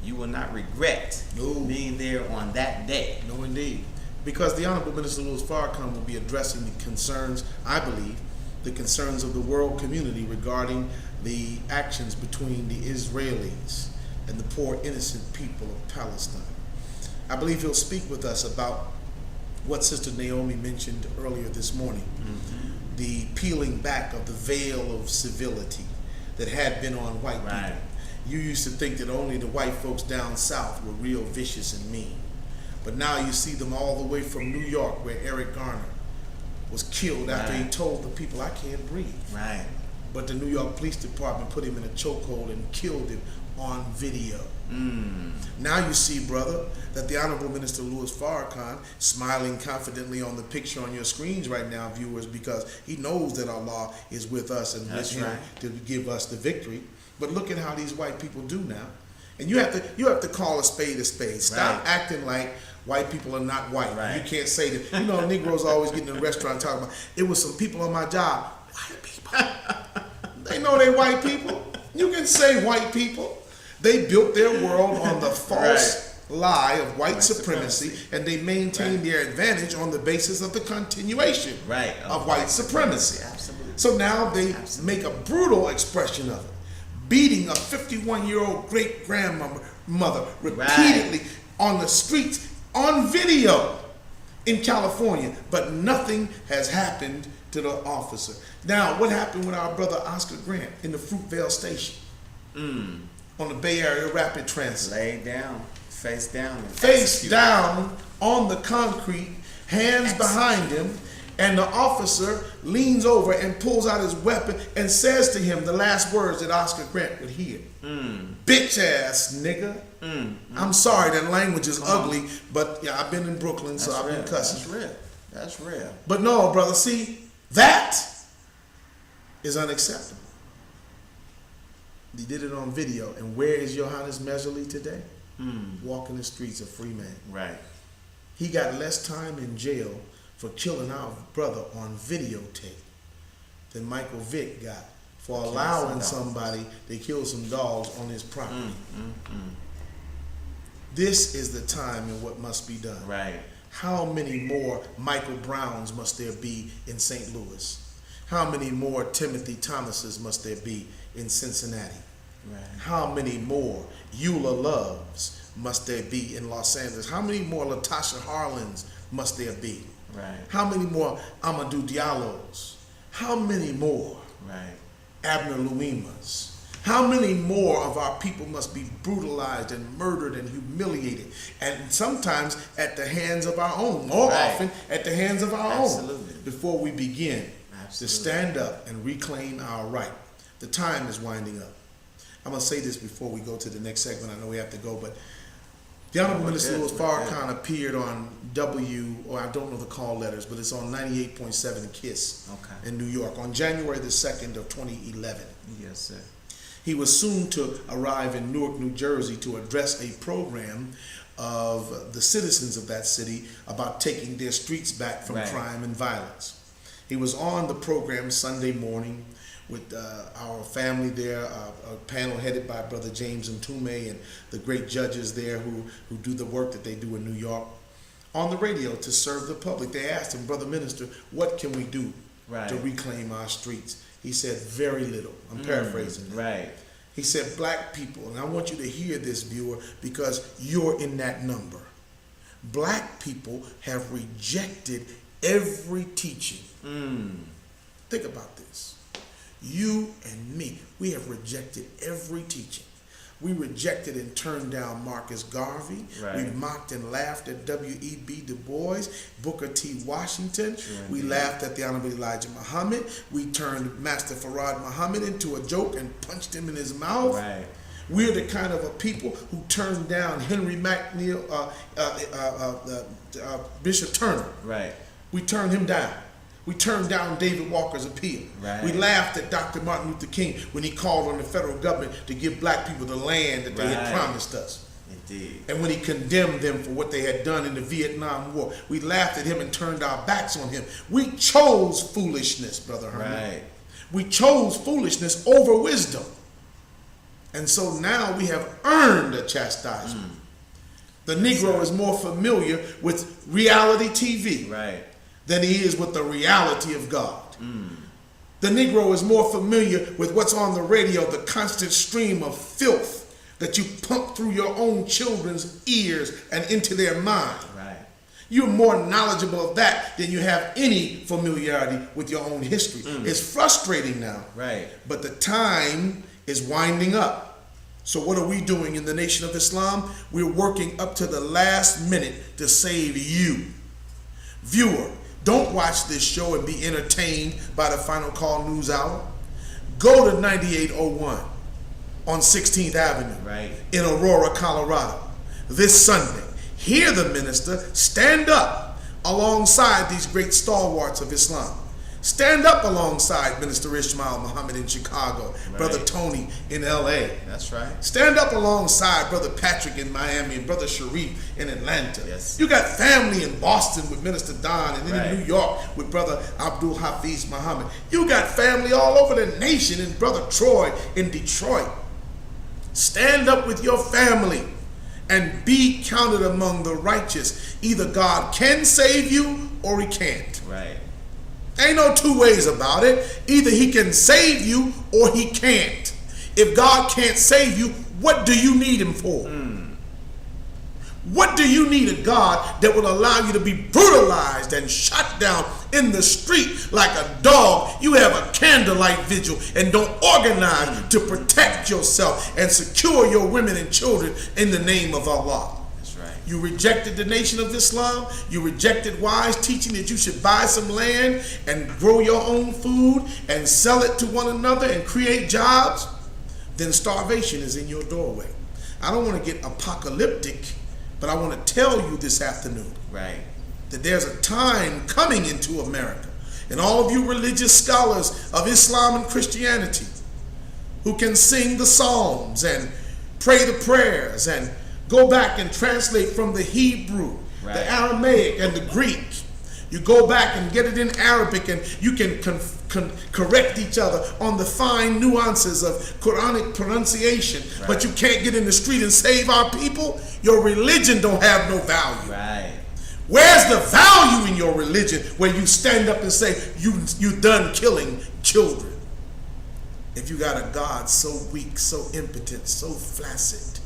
you will not regret being there on that day. No, indeed. Because the Honorable Minister Louis Farrakhan will be addressing the concerns, I believe, the concerns of the world community regarding the actions between the Israelis and the poor innocent people of Palestine. I believe he'll speak with us about what Sister Naomi mentioned earlier this morning, the peeling back of the veil of civility that had been on white people. You used to think that only the white folks down south were real vicious and mean. But now you see them all the way from New York, where Eric Garner was killed after he told the people, I can't breathe. Right. But the New York Police Department put him in a chokehold and killed him on video. Now you see, brother, that the Honorable Minister Louis Farrakhan smiling confidently on the picture on your screens right now, viewers, because he knows that Allah is with us and with him to give us the victory. But look at how these white people do now. And you have to call a spade a spade. Stop acting like white people are not white. You can't say that. You know, Negroes always get in a restaurant talking about, it was some people on my job. White people. They know they white people. You can say white people. They built their world on the false lie of white supremacy, and they maintain their advantage on the basis of the continuation of white supremacy. Absolutely. So now they make a brutal expression of it, beating a 51-year-old great-grandmother repeatedly on the streets on video in California, but nothing has happened to the officer. Now, what happened with our brother Oscar Grant in the Fruitvale station on the Bay Area Rapid Transit? Laid down, face down. Face down on the concrete, hands behind him, and the officer leans over and pulls out his weapon and says to him the last words that Oscar Grant would hear. Bitch ass nigga. I'm sorry, that language is ugly, but yeah, I've been in Brooklyn, so I've been cussing. That's real. That's real. But no, brother, see, that is unacceptable. He did it on video, and where is Johannes Meserly today? Walking the streets a free man. Right. He got less time in jail for killing our brother on videotape than Michael Vick got for allowing somebody to kill some dogs on his property. This is the time and what must be done. Right. How many more Michael Browns must there be in St. Louis? How many more Timothy Thomases must there be in Cincinnati? Right. How many more Eula Loves must there be in Los Angeles? How many more Latasha Harlins must there be? Right. How many more Amadou Diallos? How many more Abner Luimas? How many more of our people must be brutalized and murdered and humiliated, and sometimes at the hands of our own, more often at the hands of our own, before we begin to stand up and reclaim our right? The time is winding up. I'm going to say this before we go to the next segment. I know we have to go, but the Honorable Minister Louis Farrakhan appeared on I don't know the call letters, but it's on 98.7 KISS in New York on January the 2nd of 2011. Yes, sir. He was soon to arrive in Newark, New Jersey to address a program of the citizens of that city about taking their streets back from crime and violence. He was on the program Sunday morning with our family there, a panel headed by Brother James Ntume and the great judges there who do the work that they do in New York, on the radio to serve the public. They asked him, Brother Minister, what can we do to reclaim our streets? He said, very little. I'm paraphrasing. He said, black people, and I want you to hear this, viewer, because you're in that number. Black people have rejected every teaching. Think about this. You and me, we have rejected every teaching. We rejected and turned down Marcus Garvey. We mocked and laughed at W.E.B. Du Bois, Booker T. Washington. We laughed at the Honorable Elijah Muhammad. We turned Master Farad Muhammad into a joke and punched him in his mouth. We're the kind of a people who turned down Henry McNeil, Bishop Turner. We turned him down. We turned down David Walker's appeal. Right. We laughed at Dr. Martin Luther King when he called on the federal government to give black people the land that they had promised us. Indeed. And when he condemned them for what they had done in the Vietnam War, we laughed at him and turned our backs on him. We chose foolishness, Brother Herman. Right. We chose foolishness over wisdom. And so now we have earned a chastisement. The Negro is more familiar with reality TV Right. than he is with the reality of God. The Negro is more familiar with what's on the radio, the constant stream of filth that you pump through your own children's ears and into their mind. Right. You're more knowledgeable of that than you have any familiarity with your own history. It's frustrating now. Right. But the time is winding up. So what are we doing in the Nation of Islam? We're working up to the last minute to save you. Viewer, don't watch this show and be entertained by the Final Call News Hour. Go to 9801 on 16th Avenue Right. in Aurora, Colorado this Sunday. Hear the minister stand up alongside these great stalwarts of Islam. Stand up alongside Minister Ishmael Muhammad in Chicago, Brother Tony in LA. That's right. Stand up alongside Brother Patrick in Miami and Brother Sharif in Atlanta. Yes. You got family in Boston with Minister Don, and then Right. in New York with Brother Abdul Hafiz Muhammad. You got family all over the nation in Brother Troy in Detroit. Stand up with your family and be counted among the righteous. Either God can save you or he can't. Right. Ain't no two ways about it. Either he can save you or he can't. If God can't save you, what do you need him for? What do you need a God that will allow you to be brutalized and shot down in the street like a dog? You have a candlelight vigil and don't organize to protect yourself and secure your women and children in the name of Allah. That's right. You rejected the Nation of Islam. You rejected wise teaching that you should buy some land and grow your own food and sell it to one another and create jobs. Then starvation is in your doorway. I don't want to get apocalyptic, but I want to tell you this afternoon Right. that there's a time coming into America, and all of you religious scholars of Islam and Christianity who can sing the Psalms and pray the prayers and go back and translate from the Hebrew, Right. the Aramaic, and the Greek. You go back and get it in Arabic, and you can correct each other on the fine nuances of Quranic pronunciation, but you can't get in the street and save our people. Your religion don't have no value. Right. Where's the value in your religion where you stand up and say you done killing children? If you got a God so weak, so impotent, so flaccid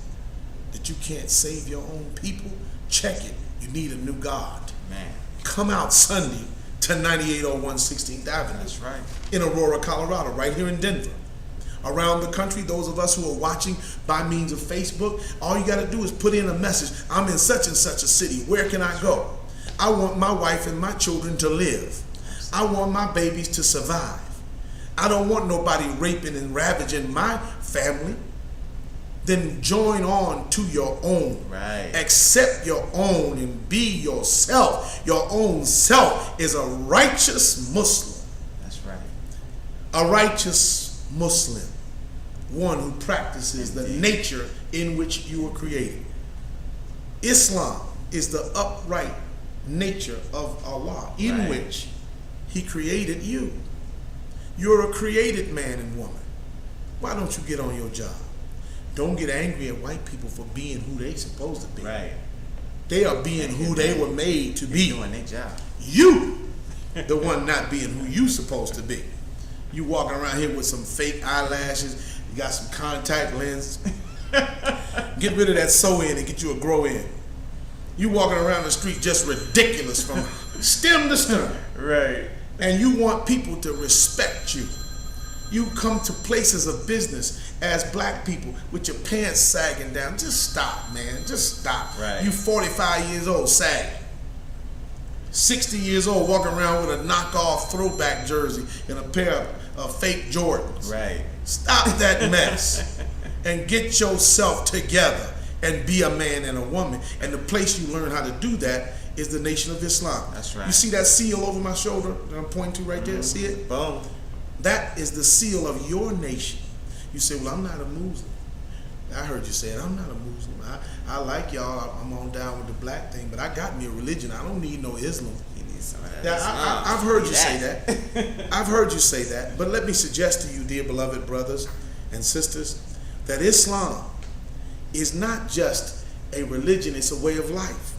that you can't save your own people, check it. You need a new God. Man. Come out Sunday to 9801 16th Avenue. That's right. In Aurora, Colorado, right here in Denver. Around the country, those of us who are watching by means of Facebook, all you got to do is put in a message. I'm in such and such a city. Where can I go? I want my wife and my children to live. I want my babies to survive. I don't want nobody raping and ravaging my family. Then join on to your own. Right. Accept your own and be yourself. Your own self is a righteous Muslim. That's right. A righteous Muslim. One who practices the nature in which you were created. Islam is the upright nature of Allah in Right. which he created you. You're a created man and woman. Why don't you get on your job? Don't get angry at white people for being who they supposed to be. Right. They are being who they were made to be. Doing their job. You, the one not being who you supposed to be. You walking around here with some fake eyelashes, you got some contact lenses. Get rid of that sew in and get you a grow in. You walking around the street just ridiculous from stem to stern. Right. And you want people to respect you. You come to places of business as black people with your pants sagging down. Just stop, man. Just stop. Right. You 45 years old, sagging. 60 years old, walking around with a knockoff throwback jersey and a pair of fake Jordans. Right. Stop that mess and get yourself together and be a man and a woman. And the place you learn how to do that is the Nation of Islam. That's right. You see that seal over my shoulder that I'm pointing to right there? See it? Boom. That is the seal of your nation. You say, well, I'm not a Muslim. I heard you say it. I'm not a Muslim. I like y'all. I'm on down with the black thing, but I got me a religion. I don't need no Islam. You need some of that. Yeah, I've heard you say that. I've heard you say that. But let me suggest to you, dear beloved brothers and sisters, that Islam is not just a religion, it's a way of life.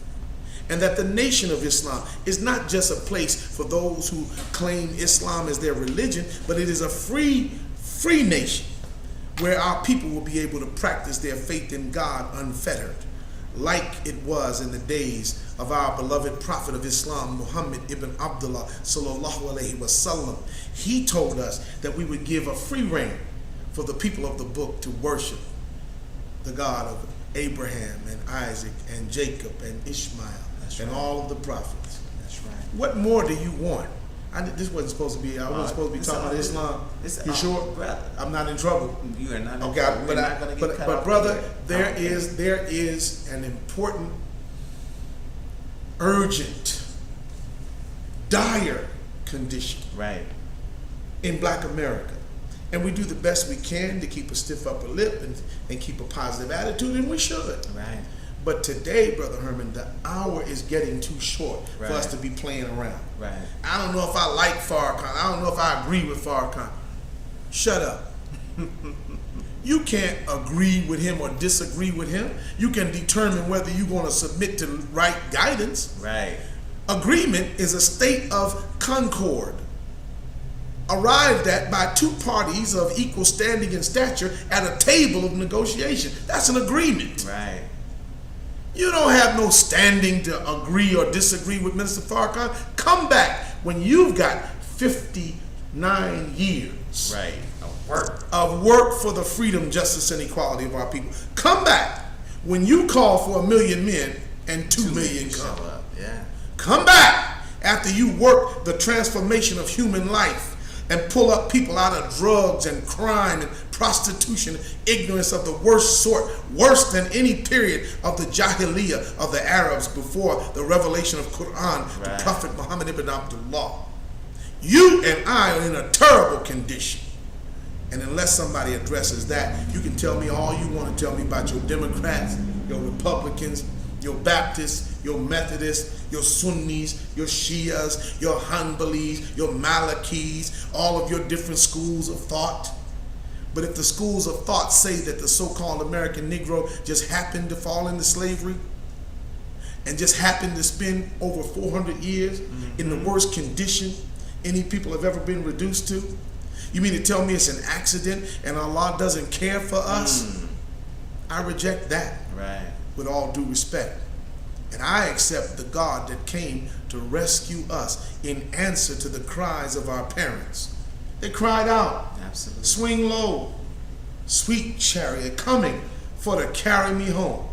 And that the Nation of Islam is not just a place for those who claim Islam as their religion, but it is a free nation where our people will be able to practice their faith in God unfettered, like it was in the days of our beloved prophet of Islam, Muhammad ibn Abdullah sallallahu alaihi wasallam. He told us that we would give a free rein for the people of the book to worship the God of Abraham and Isaac and Jacob and Ishmael. That's and right. All of the prophets. That's right. What more do you want? This wasn't supposed to be. I wasn't supposed to be talking about Islam. You sure? Brother. I'm not in trouble. You are not in okay, trouble. But brother, there is an important, urgent, dire condition. Right. In Black America. And we do the best we can to keep a stiff upper lip and keep a positive attitude, and we should. Right. But today, Brother Herman, the hour is getting too short right. for us to be playing around. Right. I don't know if I like Farrakhan. I don't know if I agree with Farrakhan. Shut up. You can't agree with him or disagree with him. You can determine whether you're going to submit to right guidance. Right. Agreement is a state of concord, arrived at by two parties of equal standing and stature at a table of negotiation. That's an agreement. Right. You don't have no standing to agree or disagree with Minister Farrakhan. Come back when you've got 59 years right. of work for the freedom, justice, and equality of our people. Come back when you call for 1 million men and 2 million come. Yeah. Come back after you work the transformation of human life and pull up people out of drugs and crime and prostitution, ignorance of the worst sort, worse than any period of the Jahiliyyah of the Arabs before the revelation of Quran, right. The Prophet Muhammad ibn Abdullah. You and I are in a terrible condition. And unless somebody addresses that, you can tell me all you want to tell me about your Democrats, your Republicans, your Baptists, your Methodists, your Sunnis, your Shias, your Hanbalis, your Malikis, all of your different schools of thought. But if the schools of thought say that the so-called American Negro just happened to fall into slavery and just happened to spend over 400 years in the worst condition any people have ever been reduced to, you mean to tell me it's an accident and Allah doesn't care for us? I reject that. Right. With all due respect. And I accept the God that came to rescue us in answer to the cries of our parents. They cried out, absolutely. Swing low, sweet chariot coming for to carry me home.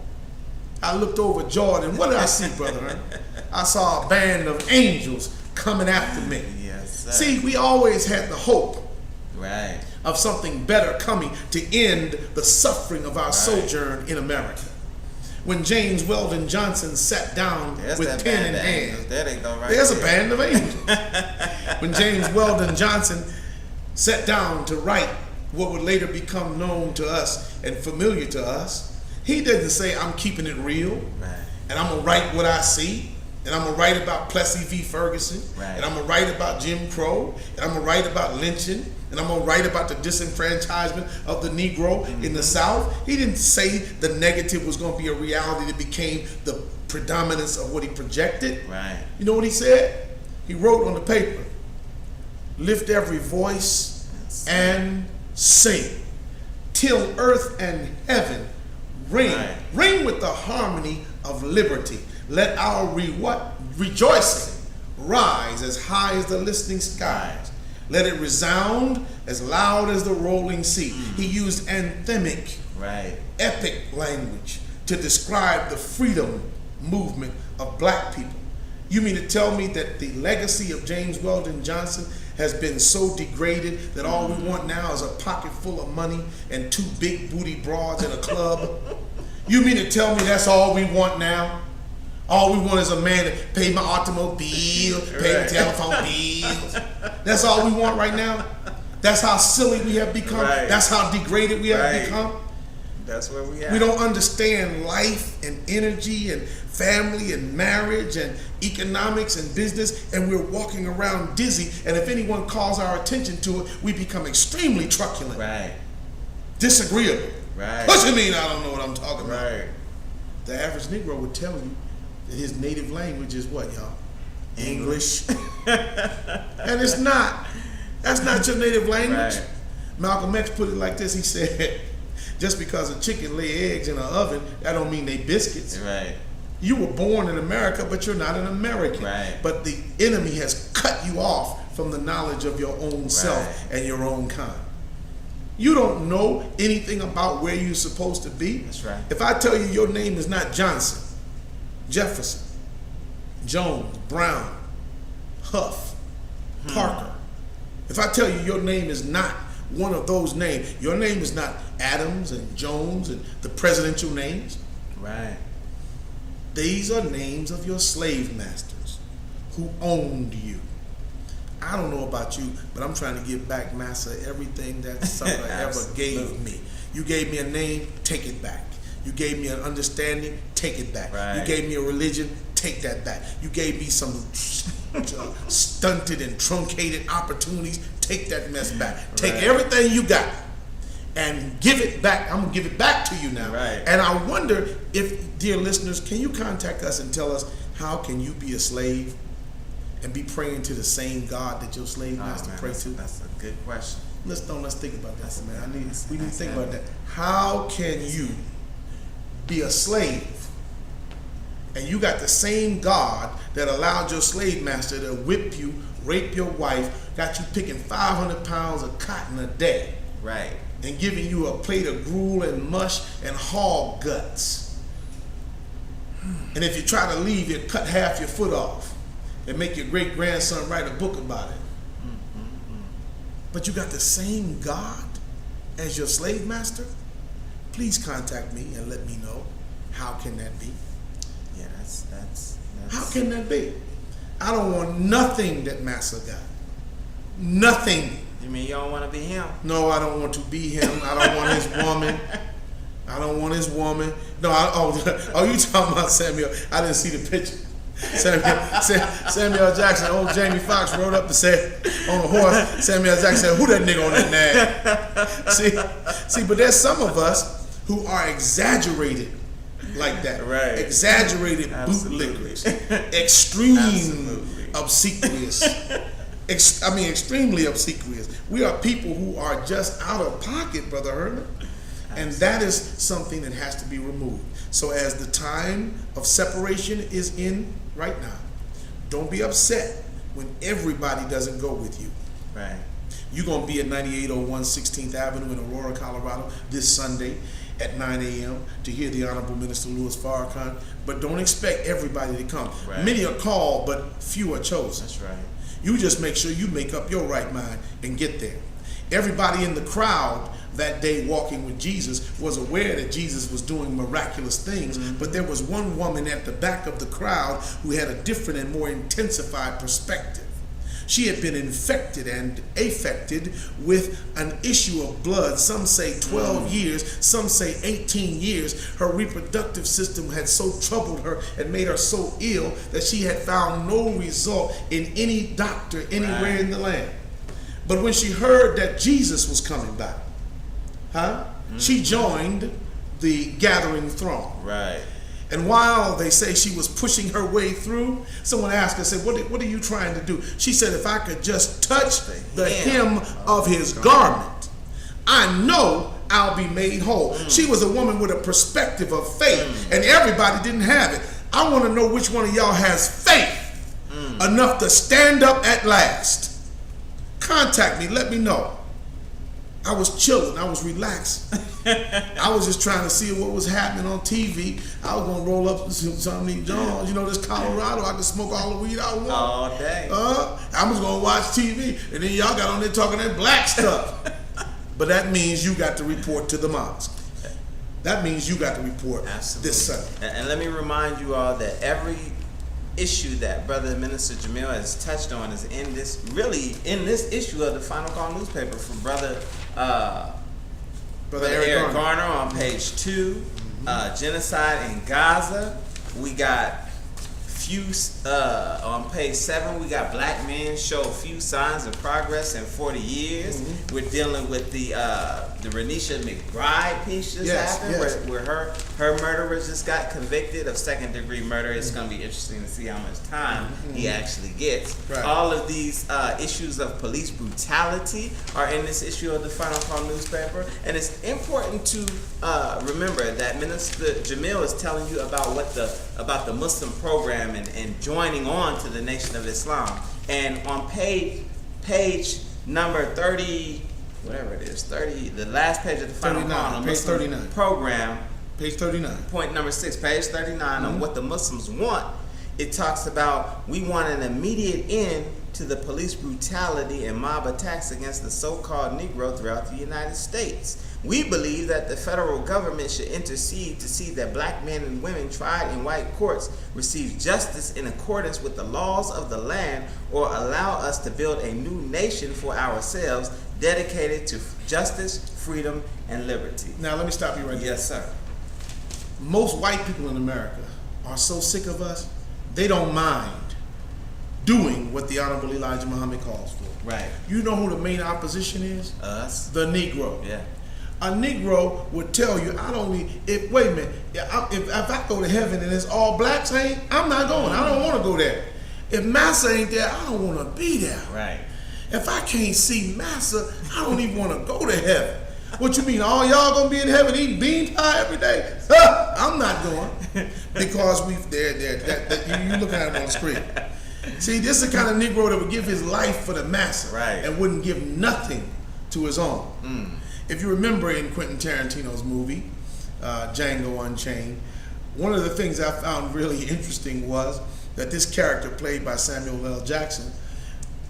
I looked over Jordan. What did I see, brother? I saw a band of angels coming after me. Yes, sir. See, we always had the hope right. of something better coming to end the suffering of our right. sojourn in America. When James Weldon Johnson sat down with pen in hand, there's a band of angels. When James Weldon Johnson sat down to write what would later become known to us and familiar to us, he didn't say, I'm keeping it real, right. and I'm going to write what I see, and I'm going to write about Plessy v. Ferguson, right. and I'm going to write about Jim Crow, and I'm going to write about lynching, and I'm going to write about the disenfranchisement of the Negro in the South. He didn't say the negative was going to be a reality that became the predominance of what he projected. Right. You know what he said? He wrote on the paper, lift every voice and sing till earth and heaven ring. Right. Ring with the harmony of liberty. Let our rejoicing rise as high as the listening skies. Let it resound as loud as the rolling sea. He used anthemic, right. epic language to describe the freedom movement of black people. You mean to tell me that the legacy of James Weldon Johnson has been so degraded that all we want now is a pocket full of money and 2 big booty broads in a club? You mean to tell me that's all we want now? All we want is a man to pay my automobile, pay the telephone bills. That's all we want right now. That's how silly we have become. Right. That's how degraded we have become. That's where we are. We don't understand life and energy and family and marriage and economics and business, and we're walking around dizzy. And if anyone calls our attention to it, we become extremely truculent, Right. disagreeable. Right. What you mean I don't know what I'm talking about? Right. The average Negro would tell you that his native language is what, y'all? English. And it's not. That's not your native language. Right. Malcolm X put it like this. He said, just because a chicken lay eggs in an oven, that don't mean they biscuits. Right. You were born in America, but you're not an American. Right. But the enemy has cut you off from the knowledge of your own self and your own kind. You don't know anything about where you're supposed to be. That's right. If I tell you your name is not Johnson, Jefferson, Jones, Brown, Huff, Parker, if I tell you your name is not one of those names, your name is not Adams and Jones and the presidential names. Right. These are names of your slave masters who owned you. I don't know about you, but I'm trying to give back, Massa, everything that Sucker ever gave me. You gave me a name, take it back. You gave me an understanding, take it back. Right. You gave me a religion, take that back. You gave me some stunted and truncated opportunities, take that mess back. Take everything you got and give it back. I'm gonna give it back to you now. Right. And I wonder if, dear listeners, can you contact us and tell us how can you be a slave and be praying to the same God that your slave master prayed to? That's a good question. Let's think about that, man. We need to think good. about that. How can you be a slave and you got the same God that allowed your slave master to whip you, rape your wife, got you picking 500 pounds of cotton a day, Right. and giving you a plate of gruel and mush and hog guts? And if you try to leave, you cut half your foot off and make your great grandson write a book about it. But you got the same God as your slave master? Please contact me and let me know. How can that be? Yeah, that's How can that be? I don't want nothing that Massa got. Nothing. You mean you don't want to be him? No, I don't want to be him. I don't want his woman. I don't want his woman. No, you talking about Samuel? I didn't see the picture. Samuel Jackson, old Jamie Foxx rode up and said, on a horse, Samuel Jackson said, who that nigga on that nag? See, but there's some of us who are exaggerated like that. Right. Exaggerated bootlickers. Extreme obsequious. Extremely obsequious. We are people who are just out of pocket, Brother Herman. And that is something that has to be removed. So as the time of separation is in right now, don't be upset when everybody doesn't go with you. Right. You're going to be at 9801 16th Avenue in Aurora, Colorado this Sunday at 9 a.m. to hear the Honorable Minister Louis Farrakhan. But don't expect everybody to come. Right. Many are called, but few are chosen. That's right. You just make sure you make up your right mind and get there. Everybody in the crowd that day walking with Jesus was aware that Jesus was doing miraculous things, but there was one woman at the back of the crowd who had a different and more intensified perspective. She had been infected and affected with an issue of blood. Some say 12 years, some say 18 years. Her reproductive system had so troubled her and made her so ill that she had found no result in any doctor anywhere in the land. But when she heard that Jesus was coming back, she joined the gathering throng. Right. And while they say she was pushing her way through, someone asked her, said, what are you trying to do? She said, if I could just touch the hem of his garment, I know I'll be made whole. She was a woman with a perspective of faith, and everybody didn't have it. I want to know which one of y'all has faith enough to stand up at last. Contact me, let me know. I was chilling, I was relaxed. I was just trying to see what was happening on TV. I was gonna roll up some of these Jones, this Colorado, I could smoke all the weed I want. All day. I was gonna watch TV, and then y'all got on there talking that black stuff. But that means you got to report to the mosque. that means you got to report this Sunday. And let me remind you all that every issue that Brother Minister Jamil has touched on is in this issue of the Final Call newspaper from Brother Eric Garner on page 2. Genocide in Gaza. We got on page 7, we got black men show few signs of progress in 40 years. We're dealing with the Renisha McBride piece just happened, where her murderer just got convicted of second-degree murder. It's going to be interesting to see how much time he actually gets. Right. All of these issues of police brutality are in this issue of the Final Call newspaper, and it's important to remember that Minister Jamil is telling you about the Muslim program and joining on to the Nation of Islam. And on page number 30, whatever it is, 30, the last page of the Final Call on page Muslim 39 program, page 39, point number 6, page 39 on what the Muslims want. It talks about, we want an immediate end to the police brutality and mob attacks against the so-called Negro throughout the United States. We believe that the federal government should intercede to see that black men and women tried in white courts receive justice in accordance with the laws of the land, or allow us to build a new nation for ourselves dedicated to justice, freedom, and liberty. Now let me stop you right there. Yes, sir. Most white people in America are so sick of us, they don't mind doing what the Honorable Elijah Muhammad calls for. Right. You know who the main opposition is? Us. The Negro. Yeah. A Negro would tell you, wait a minute, if I go to heaven and it's all blacks, I'm not going. I don't want to go there. If Massa ain't there, I don't want to be there. Right. If I can't see Massa, I don't even want to go to heaven. What you mean, all y'all gonna be in heaven eating bean pie every day? I'm not going, because you looking at him on the screen. See, this is the kind of Negro that would give his life for the Massa, right, and wouldn't give nothing to his own. If you remember in Quentin Tarantino's movie, Django Unchained, one of the things I found really interesting was that this character played by Samuel L. Jackson,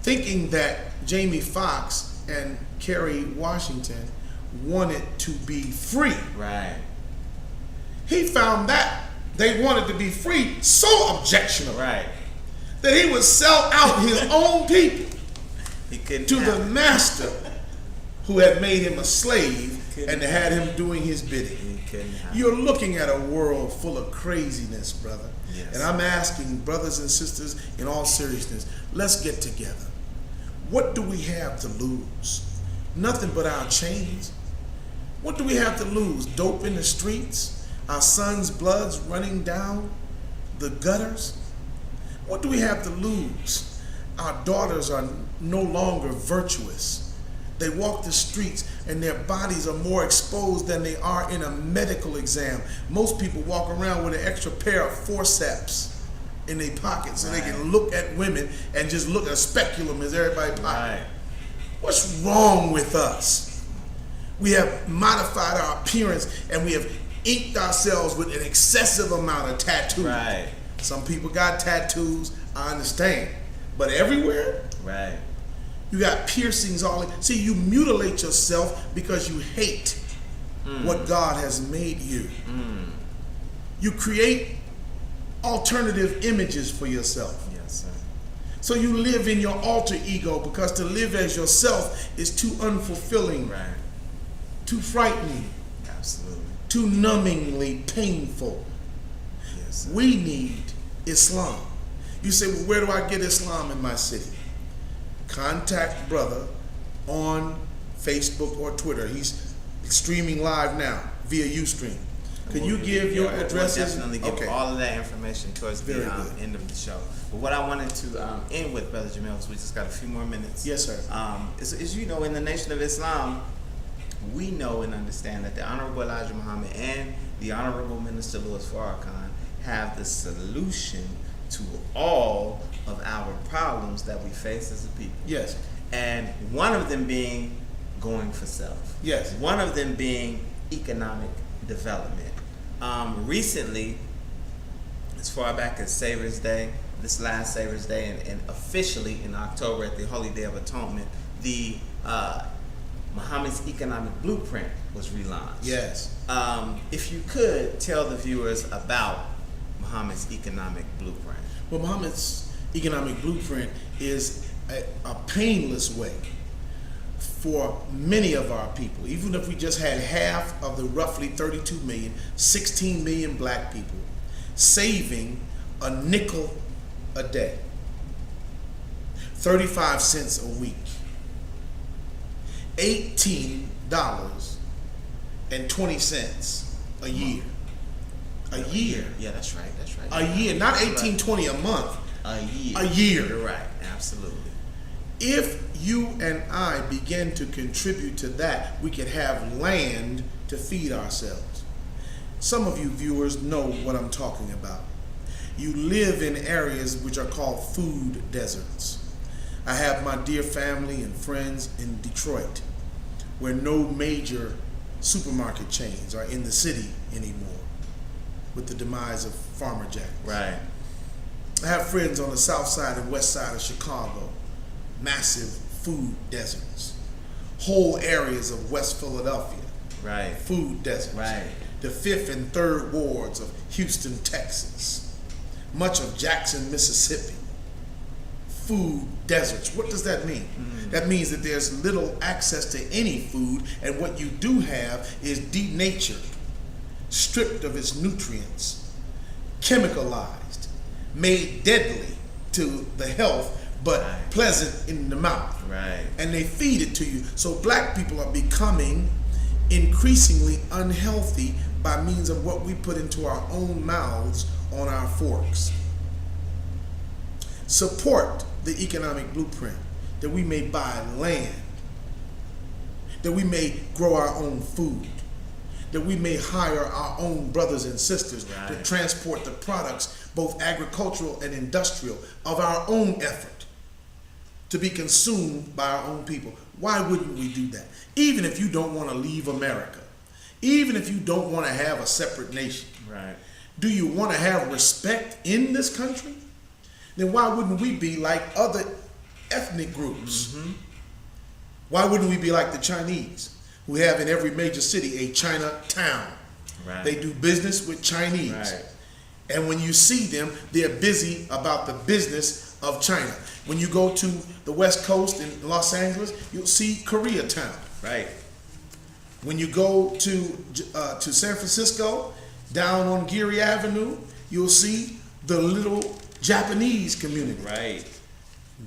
thinking that Jamie Foxx and Kerry Washington wanted to be free. Right. He found that they wanted to be free so objectionable, right, that he would sell out his own people to the master who had made him a slave and had him doing his bidding. You're looking at a world full of craziness, brother. Yes. And I'm asking brothers and sisters, in all seriousness, let's get together. What do we have to lose? Nothing but our chains. What do we have to lose? Dope in the streets? Our sons' bloods running down the gutters? What do we have to lose? Our daughters are no longer virtuous. They walk the streets and their bodies are more exposed than they are in a medical exam. Most people walk around with an extra pair of forceps in their pocket so they can look at women and just look at a speculum as everybody's pocket. Right. What's wrong with us? We have modified our appearance and we have inked ourselves with an excessive amount of tattoos. Right. Some people got tattoos, I understand. But everywhere? Right. You got piercings all in. See, you mutilate yourself because you hate what God has made you. You create alternative images for yourself. Yes, sir. So you live in your alter ego, because to live as yourself is too unfulfilling, right, too frightening, absolutely, too numbingly painful. Yes, sir. We need Islam. You say, well, where do I get Islam in my city? Contact brother on Facebook or Twitter. He's streaming live now via Ustream. Can you give your addresses? We'll definitely give all of that information towards the end of the show. But what I wanted to end with, Brother Jamil, is we just got a few more minutes. Yes, sir. Is you know, in the Nation of Islam, we know and understand that the Honorable Elijah Muhammad and the Honorable Minister Louis Farrakhan have the solution to all of our problems that we face as a people. Yes. And one of them being going for self. Yes. One of them being economic development. Recently, as far back as Savior's Day, this last Savior's Day, and officially in October at the Holy Day of Atonement, the Muhammad's economic blueprint was relaunched. Yes. If you could tell the viewers about Muhammad's economic blueprint. Well, Muhammad's economic blueprint is a painless way for many of our people, even if we just had half of the roughly 32 million, 16 million black people, saving a nickel a day, 35 cents a week, $18.20 a year. A year. Yeah, that's right. A year, not $18.20 a month. A year. A year. You're right. Absolutely. If you and I begin to contribute to that, we could have land to feed ourselves. Some of you viewers know what I'm talking about. You live in areas which are called food deserts. I have my dear family and friends in Detroit, where no major supermarket chains are in the city anymore with the demise of Farmer Jack. Right. I have friends on the south side and west side of Chicago, massive food deserts. Whole areas of West Philadelphia, Right. food deserts. Right. The 5th and 3rd wards of Houston, Texas. Much of Jackson, Mississippi. Food deserts. What does that mean? That means that there's little access to any food, and what you do have is denatured, stripped of its nutrients, chemicalized, made deadly to the health, but Right. pleasant in the mouth. Right. And they feed it to you. So black people are becoming increasingly unhealthy by means of what we put into our own mouths on our forks. Support the economic blueprint that we may buy land, that we may grow our own food, that we may hire our own brothers and sisters to Right. transport the products, both agricultural and industrial, of our own effort to be consumed by our own people. Why wouldn't we do that? Even if you don't want to leave America, even if you don't want to have a separate nation, Right. do you want to have respect in this country? Then why wouldn't we be like other ethnic groups? Why wouldn't we be like the Chinese, who have in every major city a Chinatown? Right. They do business with Chinese. Right. And when you see them, they're busy about the business of China. When you go to the West Coast in Los Angeles, you'll see Koreatown. Right. When you go to San Francisco, down on Geary Avenue, you'll see the little Japanese community. Right.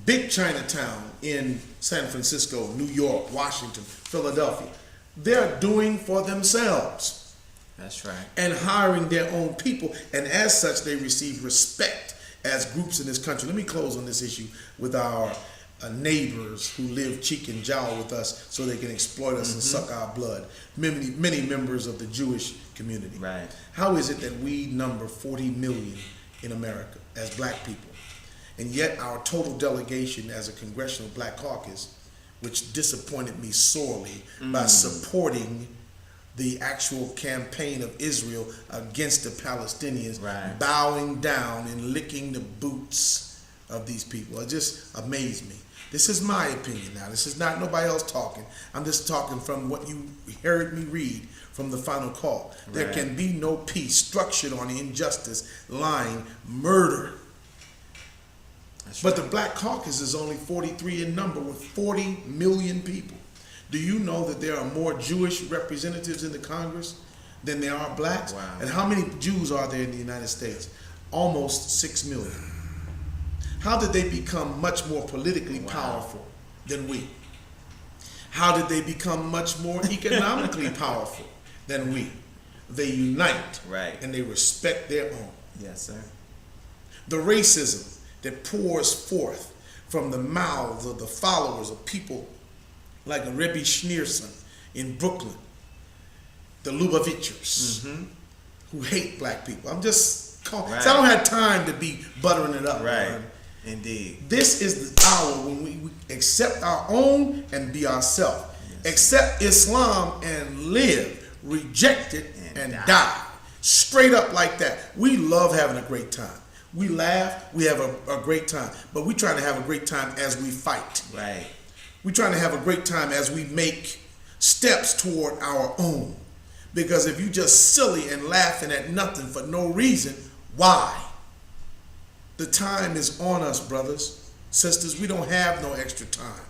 Big Chinatown in San Francisco, New York, Washington, Philadelphia. They're doing for themselves That's right. and hiring their own people, and as such they receive respect as groups in this country. Let me close on this issue with our neighbors who live cheek and jowl with us so they can exploit us and suck our blood. Many members of the Jewish community. Right. How is it that we number 40 million in America as black people, and yet our total delegation as a Congressional Black Caucus, which disappointed me sorely by supporting the actual campaign of Israel against the Palestinians, Right. bowing down and licking the boots of these people? It just amazed me. This is my opinion now. This is not nobody else talking. I'm just talking from what you heard me read from the final call. There Right. can be no peace structured on injustice, lying, murder. That's But right. the Black Caucus is only 43 in number with 40 million people. Do you know that there are more Jewish representatives in the Congress than there are blacks? Wow. And how many Jews are there in the United States? Almost 6 million. How did they become much more politically powerful than we? How did they become much more economically powerful than we? They unite, Right. and they respect their own. Yes, sir. The racism that pours forth from the mouths of the followers of people like Rebbe Schneerson in Brooklyn, the Lubavitchers, who hate black people. I'm just calling. Right. So I don't have time to be buttering it up. Right. man. Indeed. This is the hour when we accept our own and be ourselves. Yes. Accept Islam and live. Reject it and die. die. Straight up like that. We love having a great time. We laugh, we have a great time. But we trying to have a great time as we fight. Right. We're trying to have a great time as we make steps toward our own. Because if you just silly and laughing at nothing for no reason, why? The time is on us, brothers, sisters. We don't have no extra time.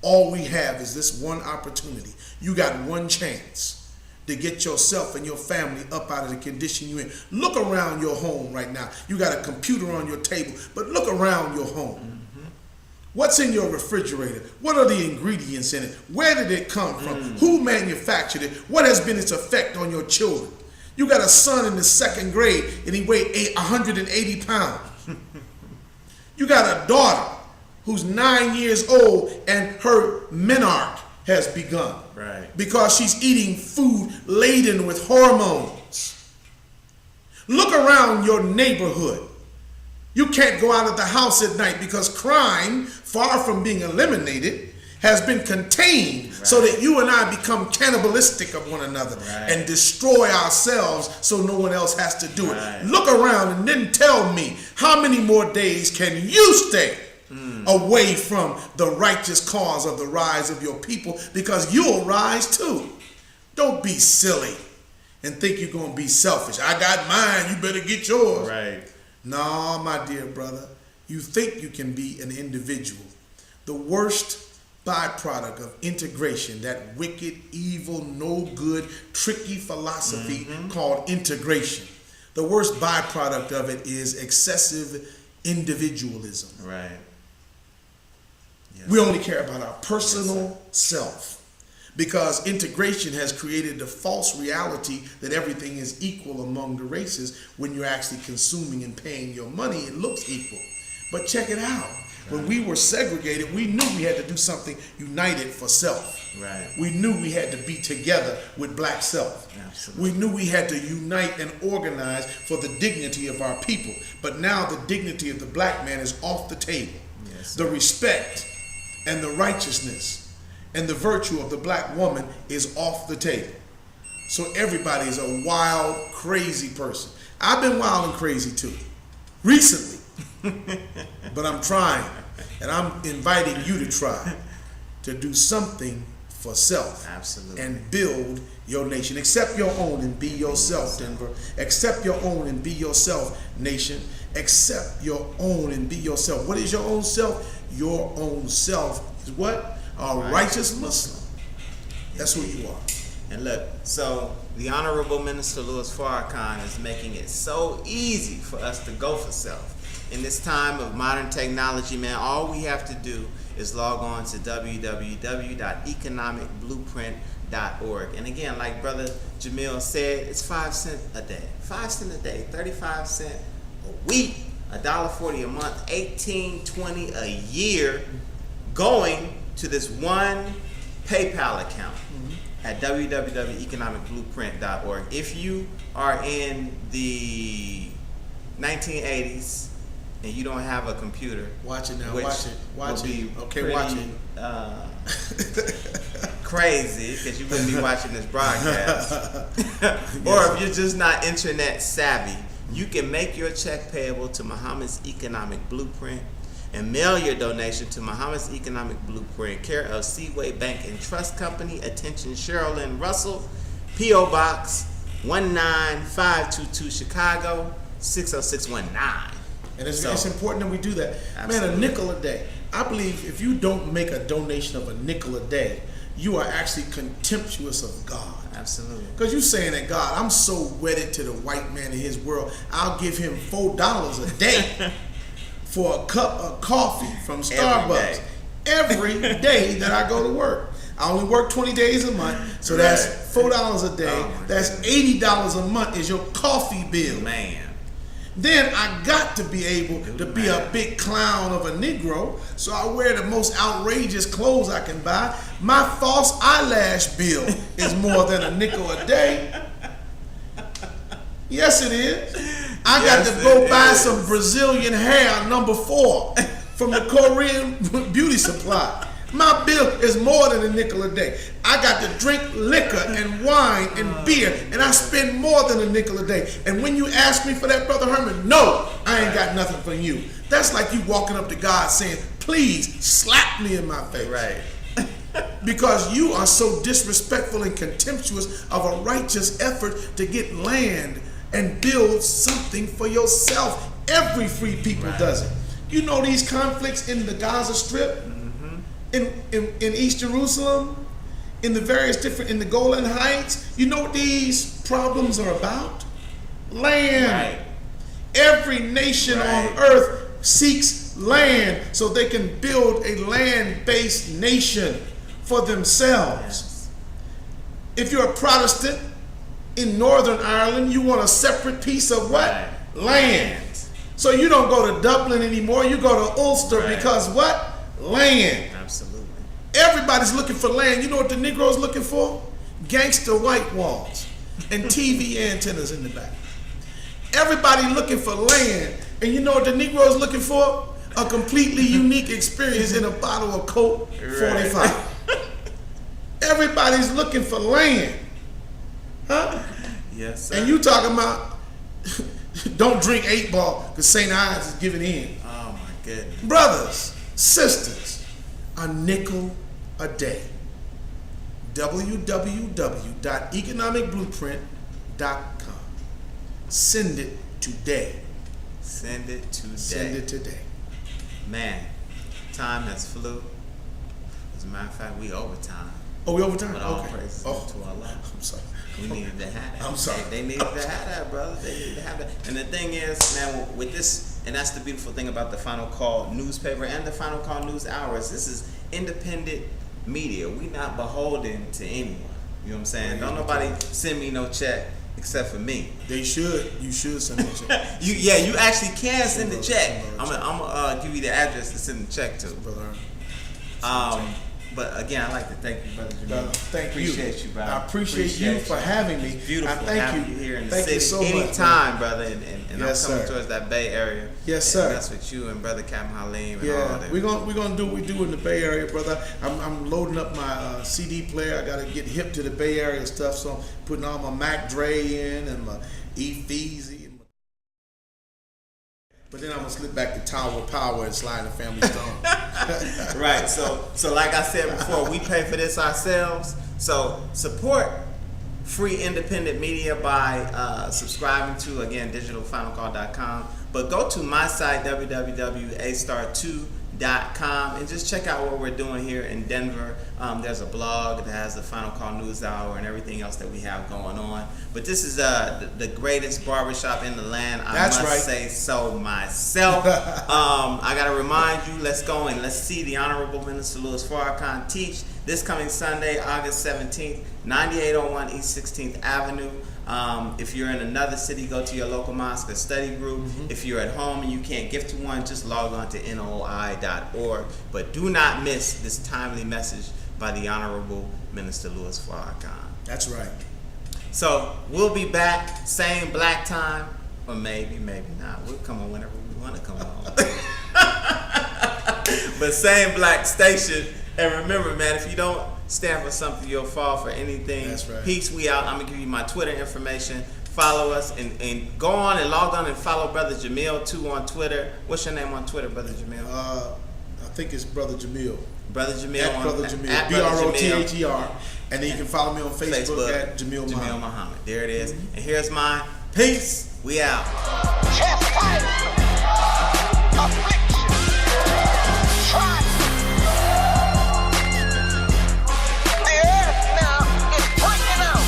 All we have is this one opportunity. You got one chance to get yourself and your family up out of the condition you're in. Look around your home right now. You got a computer on your table, but look around your home. What's in your refrigerator? What are the ingredients in it? Where did it come from? Who manufactured it? What has been its effect on your children? You got a son in the 2nd grade and he weighed 180 pounds. You got a daughter who's 9 years old and her menarche has begun. Right. Because she's eating food laden with hormones. Look around your neighborhood. You can't go out of the house at night because crime, far from being eliminated, has been contained so that you and I become cannibalistic of one another and destroy ourselves so no one else has to do it. Look around and then tell me, how many more days can you stay away from the righteous cause of the rise of your people? Because you'll rise too. Don't be silly and think you're going to be selfish. I got mine, you better get yours. Right. No, my dear brother, you think you can be an individual. The worst byproduct of integration, that wicked, evil, no good, tricky philosophy called integration, the worst byproduct of it is excessive individualism. Right. Yes. We only care about our personal self. Because integration has created the false reality that everything is equal among the races. When you're actually consuming and paying your money, it looks equal. But check it out. When we were segregated, we knew we had to do something united for self. Right. We knew we had to be together with black self. Absolutely. We knew we had to unite and organize for the dignity of our people. But now the dignity of the black man is off the table. Yes, the respect and the righteousness and the virtue of the black woman is off the table. So everybody is a wild, crazy person. I've been wild and crazy too, recently. But I'm trying, and I'm inviting you to try to do something for self. Absolutely. And build your nation. Accept your own and be yourself, Denver. Accept your own and be yourself, nation. Accept your own and be yourself. What is your own self? Your own self is what? A righteous Muslim. That's who you are. And look, so the Honorable Minister Louis Farrakhan is making it so easy for us to go for self. In this time of modern technology, man, all we have to do is log on to www.economicblueprint.org. And again, like Brother Jamil said, it's 5 cents a day. 5 cents a day, 35 cents a week, $1.40 a month, $18.20 a year, going to this one PayPal account at www.economicblueprint.org. If you are in the 1980s and you don't have a computer, watch it now. which Watch it. Watch will it. be Okay, pretty, watch it. Crazy, because you wouldn't be watching this broadcast. Or if you're just not internet savvy, you can make your check payable to Muhammad's Economic Blueprint and mail your donation to Muhammad's Economic Blueprint, care of Seaway Bank and Trust Company. Attention, Cheryl Lynn Russell, P.O. Box 19522, Chicago 60619. And it's important that we do that. Absolutely. Man, a nickel a day. I believe if you don't make a donation of a nickel a day, you are actually contemptuous of God. Absolutely. Because you're saying that, God, I'm so wedded to the white man in his world, I'll give him $4 a day for a cup of coffee from Starbucks every day that I go to work. I only work 20 days a month, so that's $4 a day. That's $80 a month is your coffee bill. Man. Then I got to be able to be a big clown of a Negro, so I wear the most outrageous clothes I can buy. My false eyelash bill is more than a nickel a day. Yes, it is. I got to go buy some Brazilian hair number 4 from the Korean beauty supply. My bill is more than a nickel a day. I got to drink liquor and wine and beer, and I spend more than a nickel a day. And when you ask me for that, Brother Herman, no, I ain't got nothing for you. That's like you walking up to God saying, please slap me in my face. Right. because you are so disrespectful and contemptuous of a righteous effort to get land and build something for yourself. Every free people does it. You know these conflicts in the Gaza Strip, in East Jerusalem, in the various different, in the Golan Heights. You know what these problems are about? Land. Right. Every nation on earth seeks land so they can build a land-based nation for themselves. Yes. If you're a Protestant in Northern Ireland, you want a separate piece of what? Right. Land. So you don't go to Dublin anymore, you go to Ulster because what? Land. Absolutely. Everybody's looking for land. You know what the Negro's looking for? Gangster white walls and TV antennas in the back. Everybody looking for land. And you know what the Negro's looking for? A completely unique experience in a bottle of Coke 45. Everybody's looking for land. Huh? Yes, sir. And you talking about don't drink 8 Ball because St. Ives is giving in. Oh my goodness. Brothers, sisters, a nickel a day. www.economicblueprint.com. Send it today. Send it today. Send it today. Man, time has flew. As a matter of fact, we overtime. Oh, we overtime? But all Okay. praises Oh, to Allah. I'm sorry. We needed to have that. I'm sorry. They needed to have that, brother. They needed to have that. And the thing is, man, with this, and that's the beautiful thing about the Final Call newspaper and the Final Call News Hours, this is independent media. We not beholden to anyone. You know what I'm saying? Don't nobody send me no check except for me. They should. You should send a check. You actually can send the check. I'm gonna give you the address to send the check to. Brother. But again, I'd like to thank you, Brother Jamil. Brother, thank you. Appreciate you, brother. I appreciate you for having me. It's beautiful I thank having you. you here in the Thank city. you so much, Anytime, brother. And Yes, I'm coming sir. towards that Bay Area. Yes, And sir. that's with you and Brother Captain Halim and all Yeah, that. we're gonna do what we do in the Bay Area, brother. I'm loading up my CD player. I gotta get hip to the Bay Area stuff, so I'm putting all my Mac Dre in and my Easy. But then I'm gonna slip back to Tower of Power and Sly and the Family Stone. Right. So like I said before, we pay for this ourselves. So support free independent media by subscribing to, again, digitalfinalcall.com. But go to my site, www.astar2.com, and just check out what we're doing here in Denver. There's a blog that has the Final Call News Hour and everything else that we have going on. But this is the greatest barbershop in the land. I That's must right. say so myself. I got to remind you, let's go and let's see the Honorable Minister Louis Farrakhan teach this coming Sunday, August 17th, 9801 East 16th Avenue. If you're in another city, go to your local mosque or study group. If you're at home and you can't gift to one, just log on to noi.org. But do not miss this timely message by the Honorable Minister Louis Farrakhan. That's right. So we'll be back, same black time, or maybe not. We'll come on whenever we want to come on. But same black station. And remember, man, if you don't stand for something, you'll fall for anything. That's right. Peace, we out. I'm going to give you my Twitter information. Follow us and go on and log on and follow Brother Jamil, too, on Twitter. What's your name on Twitter, Brother Jamil? I think it's Brother Jamil. Brother Jamil. At Brother Jamil. At Brother Jamil. BROTHER. And then you can follow me on Facebook at Jamil Muhammad. There it is. And here's mine. Peace. We out. Chastisement, affliction, trial. The earth now is breaking out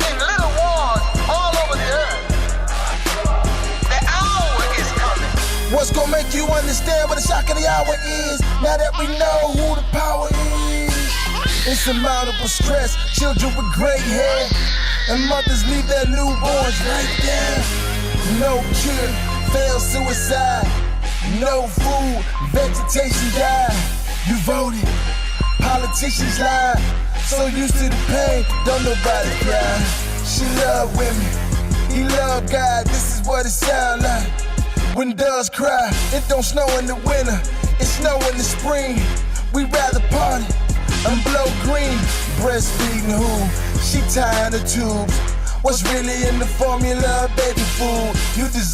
in little wars all over the earth. The hour is coming. What's gonna make you understand what the shock of the hour is? Now that we know who the power is. Insurmountable stress, children with gray hair, and mothers leave their newborns right there. No cure, failed suicide. No food, vegetation died. You voted, politicians lie. So used to the pain, don't nobody cry. She love women, he love God. This is what it sound like. When doves cry, it don't snow in the winter, it snow in the spring. We rather party and blow green. Breastfeeding who? She tying the tubes. What's really in the formula, baby food? You deserve